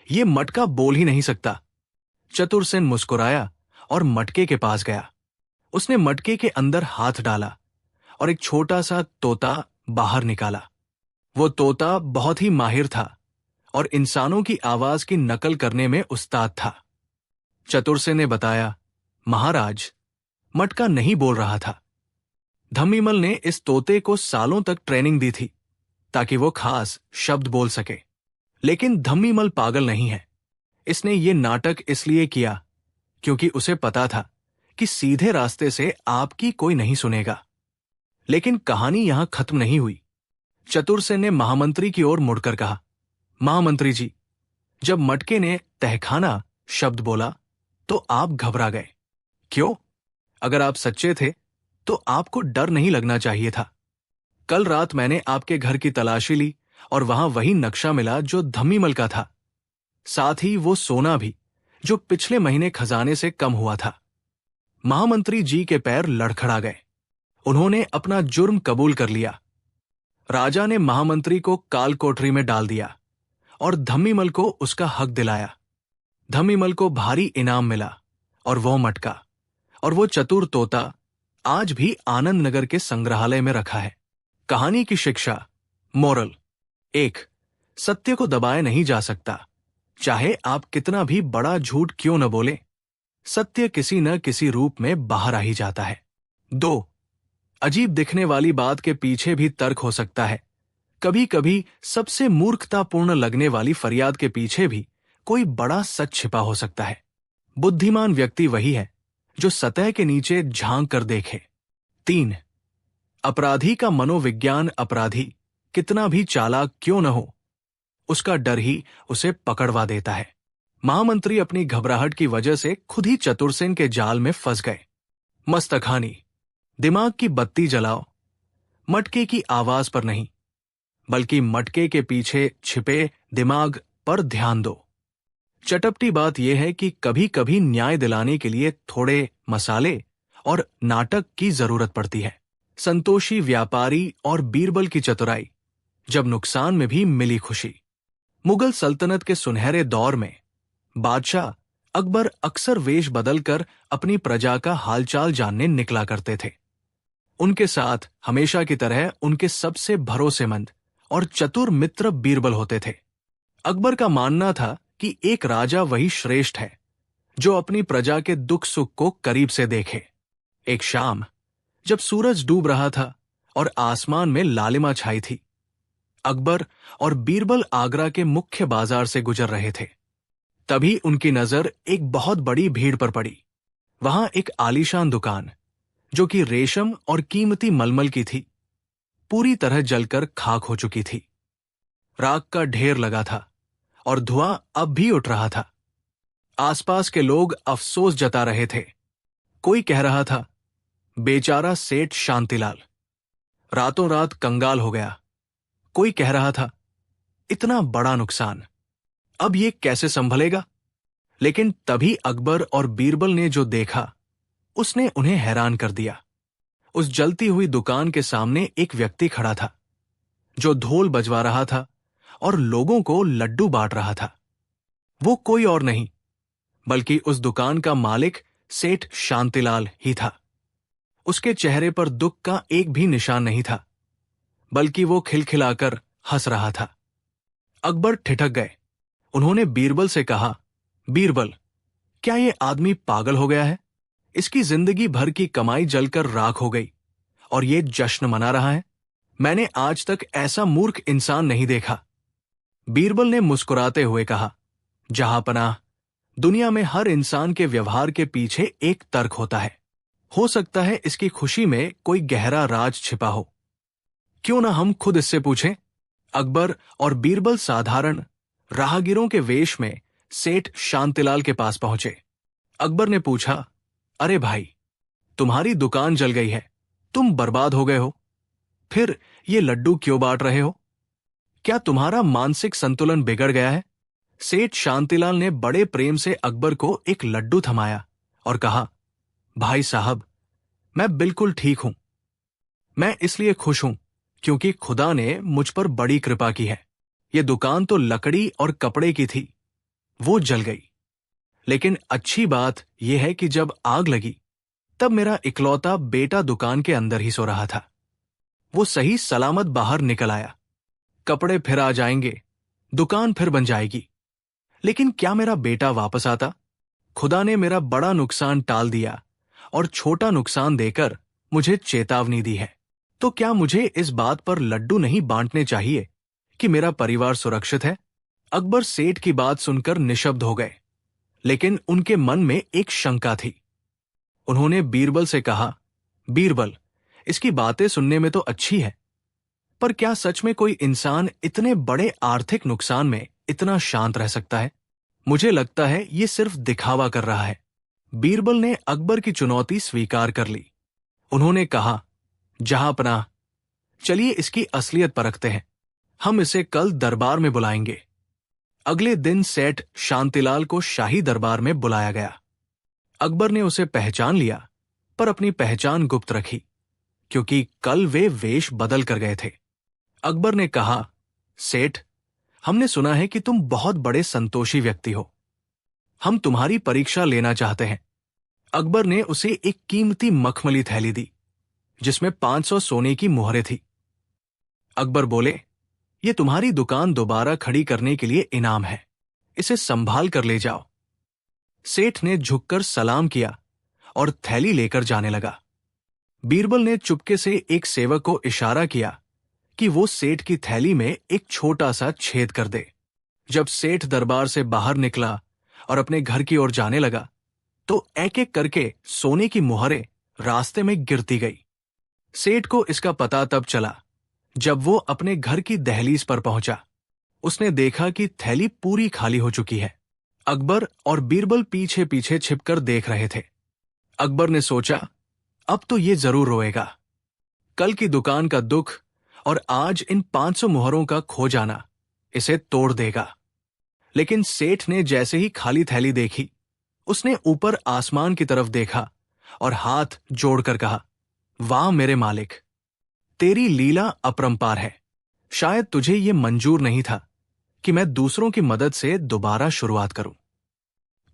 ये मटका बोल ही नहीं सकता। चतुरसेन मुस्कुराया और मटके के पास गया। उसने मटके के अंदर हाथ डाला और एक छोटा सा तोता बाहर निकाला। वो तोता बहुत ही माहिर था और इंसानों की आवाज की नकल करने में उस्ताद था। चतुरसेन ने बताया, महाराज, मटका नहीं बोल रहा था। धम्मीमल ने इस तोते को सालों तक ट्रेनिंग दी थी ताकि वो खास शब्द बोल सके। लेकिन धम्मीमल पागल नहीं है। इसने ये नाटक इसलिए किया क्योंकि उसे पता था कि सीधे रास्ते से आपकी कोई नहीं सुनेगा। लेकिन कहानी यहां खत्म नहीं हुई। चतुरसेन ने महामंत्री की ओर मुड़कर कहा, महामंत्री जी, जब मटके ने तहखाना शब्द बोला तो आप घबरा गए। क्यों? अगर आप सच्चे थे तो आपको डर नहीं लगना चाहिए था। कल रात मैंने आपके घर की तलाशी ली और वहां वही नक्शा मिला जो धम्मीमल का था, साथ ही वो सोना भी जो पिछले महीने खजाने से कम हुआ था। महामंत्री जी के पैर लड़खड़ा गए। उन्होंने अपना जुर्म कबूल कर लिया। राजा ने महामंत्री को काल कोठरी में डाल दिया और धम्मीमल को उसका हक दिलाया। धम्मीमल को भारी इनाम मिला और वो मटका और वो चतुर तोता आज भी आनंद नगर के संग्रहालय में रखा है। कहानी की शिक्षा, मोरल। 1. सत्य को दबाया नहीं जा सकता, चाहे आप कितना भी बड़ा झूठ क्यों न बोले। सत्य किसी न किसी रूप में बाहर आ ही जाता है। 2. अजीब दिखने वाली बात के पीछे भी तर्क हो सकता है। कभी कभी सबसे मूर्खतापूर्ण लगने वाली फरियाद के पीछे भी कोई बड़ा सच छिपा हो सकता है। बुद्धिमान व्यक्ति वही है जो सतह के नीचे झांक कर देखे। 3. अपराधी का मनोविज्ञान, अपराधी कितना भी चालाक क्यों न हो, उसका डर ही उसे पकड़वा देता है। महामंत्री अपनी घबराहट की वजह से खुद ही चतुरसेन के जाल में फंस गए। मस्तकानी, दिमाग की बत्ती जलाओ, मटके की आवाज पर नहीं, बल्कि मटके के पीछे छिपे दिमाग पर ध्यान दो। चटपटी बात यह है कि कभी कभी न्याय दिलाने के लिए थोड़े मसाले और नाटक की जरूरत पड़ती है। संतोषी व्यापारी और बीरबल की चतुराई, जब नुकसान में भी मिली खुशी। मुगल सल्तनत के सुनहरे दौर में बादशाह अकबर अक्सर वेश बदलकर अपनी प्रजा का हालचाल जानने निकला करते थे। उनके साथ हमेशा की तरह उनके सबसे भरोसेमंद और चतुर मित्र बीरबल होते थे। अकबर का मानना था कि एक राजा वही श्रेष्ठ है जो अपनी प्रजा के दुख सुख को करीब से देखे। एक शाम जब सूरज डूब रहा था और आसमान में लालिमा छाई थी, अकबर और बीरबल आगरा के मुख्य बाजार से गुजर रहे थे। तभी उनकी नजर एक बहुत बड़ी भीड़ पर पड़ी। वहां एक आलीशान दुकान, जो कि रेशम और कीमती मलमल की थी, पूरी तरह जलकर खाक हो चुकी थी। राख का ढेर लगा था और धुआं अब भी उठ रहा था। आसपास के लोग अफसोस जता रहे थे। कोई कह रहा था, बेचारा सेठ शांतिलाल रातों रात कंगाल हो गया। कोई कह रहा था, इतना बड़ा नुकसान, अब ये कैसे संभलेगा। लेकिन तभी अकबर और बीरबल ने जो देखा, उसने उन्हें हैरान कर दिया। उस जलती हुई दुकान के सामने एक व्यक्ति खड़ा था, जो ढोल बजवा रहा था और लोगों को लड्डू बांट रहा था। वो कोई और नहीं, बल्कि उस दुकान का मालिक सेठ शांतिलाल ही था। उसके चेहरे पर दुख का एक भी निशान नहीं था, बल्कि वो खिलखिलाकर हंस रहा था। अकबर ठिठक गए। उन्होंने बीरबल से कहा, बीरबल, क्या ये आदमी पागल हो गया है? इसकी जिंदगी भर की कमाई जलकर राख हो गई और ये जश्न मना रहा है। मैंने आज तक ऐसा मूर्ख इंसान नहीं देखा। बीरबल ने मुस्कुराते हुए कहा, जहांपनाह, दुनिया में हर इंसान के व्यवहार के पीछे एक तर्क होता है। हो सकता है इसकी खुशी में कोई गहरा राज छिपा हो। क्यों ना हम खुद इससे पूछें। अकबर और बीरबल साधारण राहगीरों के वेश में सेठ शांतिलाल के पास पहुंचे। अकबर ने पूछा, अरे भाई, तुम्हारी दुकान जल गई है, तुम बर्बाद हो गए हो, फिर ये लड्डू क्यों बांट रहे हो? क्या तुम्हारा मानसिक संतुलन बिगड़ गया है? सेठ शांतिलाल ने बड़े प्रेम से अकबर को एक लड्डू थमाया और कहा, भाई साहब, मैं बिल्कुल ठीक हूं। मैं इसलिए खुश हूं क्योंकि खुदा ने मुझ पर बड़ी कृपा की है। ये दुकान तो लकड़ी और कपड़े की थी, वो जल गई। लेकिन अच्छी बात यह है कि जब आग लगी, तब मेरा इकलौता बेटा दुकान के अंदर ही सो रहा था। वो सही सलामत बाहर निकल आया। कपड़े फिर आ जाएंगे, दुकान फिर बन जाएगी। लेकिन क्या मेरा बेटा वापस आता? खुदा ने मेरा बड़ा नुकसान टाल दिया और छोटा नुकसान देकर मुझे चेतावनी दी है। तो क्या मुझे इस बात पर लड्डू नहीं बांटने चाहिए कि मेरा परिवार सुरक्षित है? अकबर सेठ की बात सुनकर निशब्द हो गए, लेकिन उनके मन में एक शंका थी। उन्होंने बीरबल से कहा, बीरबल, इसकी बातें सुनने में तो अच्छी है, पर क्या सच में कोई इंसान इतने बड़े आर्थिक नुकसान में इतना शांत रह सकता है? मुझे लगता है ये सिर्फ दिखावा कर रहा है। बीरबल ने अकबर की चुनौती स्वीकार कर ली। उन्होंने कहा, जहांपनाह, चलिए इसकी असलियत परखते हैं। हम इसे कल दरबार में बुलाएंगे। अगले दिन सेठ शांतिलाल को शाही दरबार में बुलाया गया। अकबर ने उसे पहचान लिया, पर अपनी पहचान गुप्त रखी, क्योंकि कल वे वेश बदल कर गए थे। अकबर ने कहा, सेठ, हमने सुना है कि तुम बहुत बड़े संतोषी व्यक्ति हो। हम तुम्हारी परीक्षा लेना चाहते हैं। अकबर ने उसे एक कीमती मखमली थैली दी जिसमें 500 सोने की मुहरें थी। अकबर बोले, ये तुम्हारी दुकान दोबारा खड़ी करने के लिए इनाम है, इसे संभाल कर ले जाओ। सेठ ने झुककर सलाम किया और थैली लेकर जाने लगा। बीरबल ने चुपके से एक सेवक को इशारा किया कि वो सेठ की थैली में एक छोटा सा छेद कर दे। जब सेठ दरबार से बाहर निकला और अपने घर की ओर जाने लगा तो एक एक करके सोने की मुहरें रास्ते में गिरती गई। सेठ को इसका पता तब चला जब वो अपने घर की दहलीज पर पहुंचा। उसने देखा कि थैली पूरी खाली हो चुकी है। अकबर और बीरबल पीछे पीछे छिपकर देख रहे थे। अकबर ने सोचा, अब तो ये जरूर रोएगा। कल की दुकान का दुख और आज इन 500 मुहरों का खो जाना इसे तोड़ देगा। लेकिन सेठ ने जैसे ही खाली थैली देखी, उसने ऊपर आसमान की तरफ देखा और हाथ जोड़कर कहा, वाह मेरे मालिक, तेरी लीला अपरंपार है। शायद तुझे ये मंजूर नहीं था कि मैं दूसरों की मदद से दोबारा शुरुआत करूं।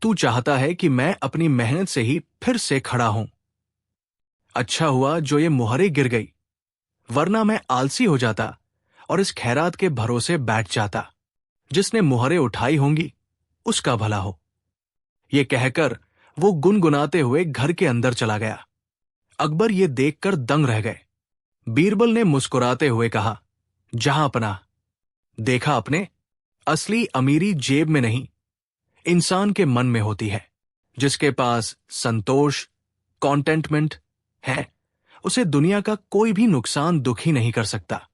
तू चाहता है कि मैं अपनी मेहनत से ही फिर से खड़ा हूं। अच्छा हुआ जो ये मुहरें गिर गई, वरना मैं आलसी हो जाता और इस खैरात के भरोसे बैठ जाता। जिसने मुहरें उठाई होंगी उसका भला हो। ये कहकर वो गुनगुनाते हुए घर के अंदर चला गया। अकबर ये देखकर दंग रह गए। बीरबल ने मुस्कुराते हुए कहा, जहां अपना देखा आपने, असली अमीरी जेब में नहीं, इंसान के मन में होती है। जिसके पास संतोष, कॉन्टेंटमेंट है, उसे दुनिया का कोई भी नुकसान दुखी नहीं कर सकता।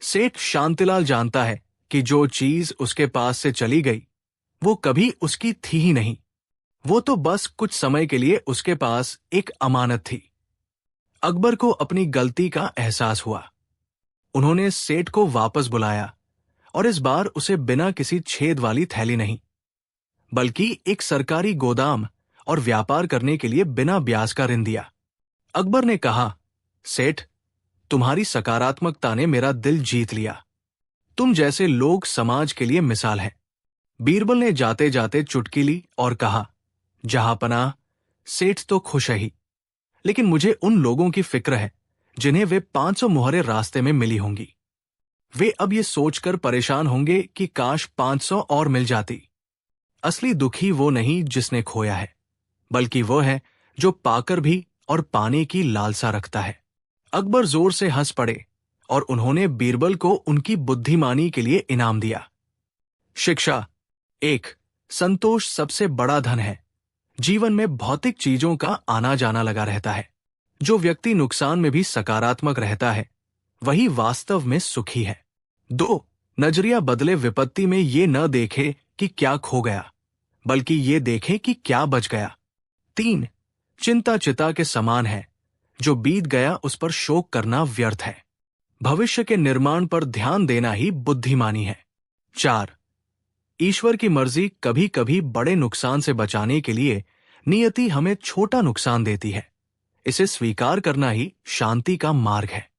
सेठ शांतिलाल जानता है कि जो चीज उसके पास से चली गई वो कभी उसकी थी ही नहीं। वो तो बस कुछ समय के लिए उसके पास एक अमानत थी। अकबर को अपनी गलती का एहसास हुआ। उन्होंने सेठ को वापस बुलाया और इस बार उसे बिना किसी छेद वाली थैली नहीं, बल्कि एक सरकारी गोदाम और व्यापार करने के लिए बिना ब्याज का ऋण दिया। अकबर ने कहा, सेठ, तुम्हारी सकारात्मकता ने मेरा दिल जीत लिया। तुम जैसे लोग समाज के लिए मिसाल हैं। बीरबल ने जाते जाते चुटकी ली और कहा, जहांपनाह, सेठ तो खुश है ही, लेकिन मुझे उन लोगों की फिक्र है जिन्हें वे 500 मुहरें रास्ते में मिली होंगी। वे अब ये सोचकर परेशान होंगे कि काश 500 और मिल जाती। असली दुखी वो नहीं जिसने खोया है, बल्कि वो है जो पाकर भी और पाने की लालसा रखता है। अकबर जोर से हंस पड़े और उन्होंने बीरबल को उनकी बुद्धिमानी के लिए इनाम दिया। शिक्षा 1। संतोष सबसे बड़ा धन है। जीवन में भौतिक चीजों का आना जाना लगा रहता है। जो व्यक्ति नुकसान में भी सकारात्मक रहता है वही वास्तव में सुखी है। 2। नजरिया बदले विपत्ति में ये न देखे कि क्या खो गया, बल्कि ये देखे कि क्या बच गया। 3। चिंता चिता के समान है, जो बीत गया उस पर शोक करना व्यर्थ है। भविष्य के निर्माण पर ध्यान देना ही बुद्धिमानी है। 4। ईश्वर की मर्जी कभी कभी बड़े नुकसान से बचाने के लिए नियति हमें छोटा नुकसान देती है। इसे स्वीकार करना ही शांति का मार्ग है।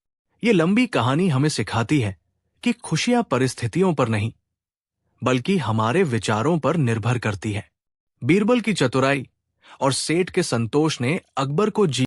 ये लंबी कहानी हमें सिखाती है कि खुशियां परिस्थितियों पर नहीं, बल्कि हमारे विचारों पर निर्भर करती है। बीरबल की चतुराई और सेठ के संतोष ने अकबर को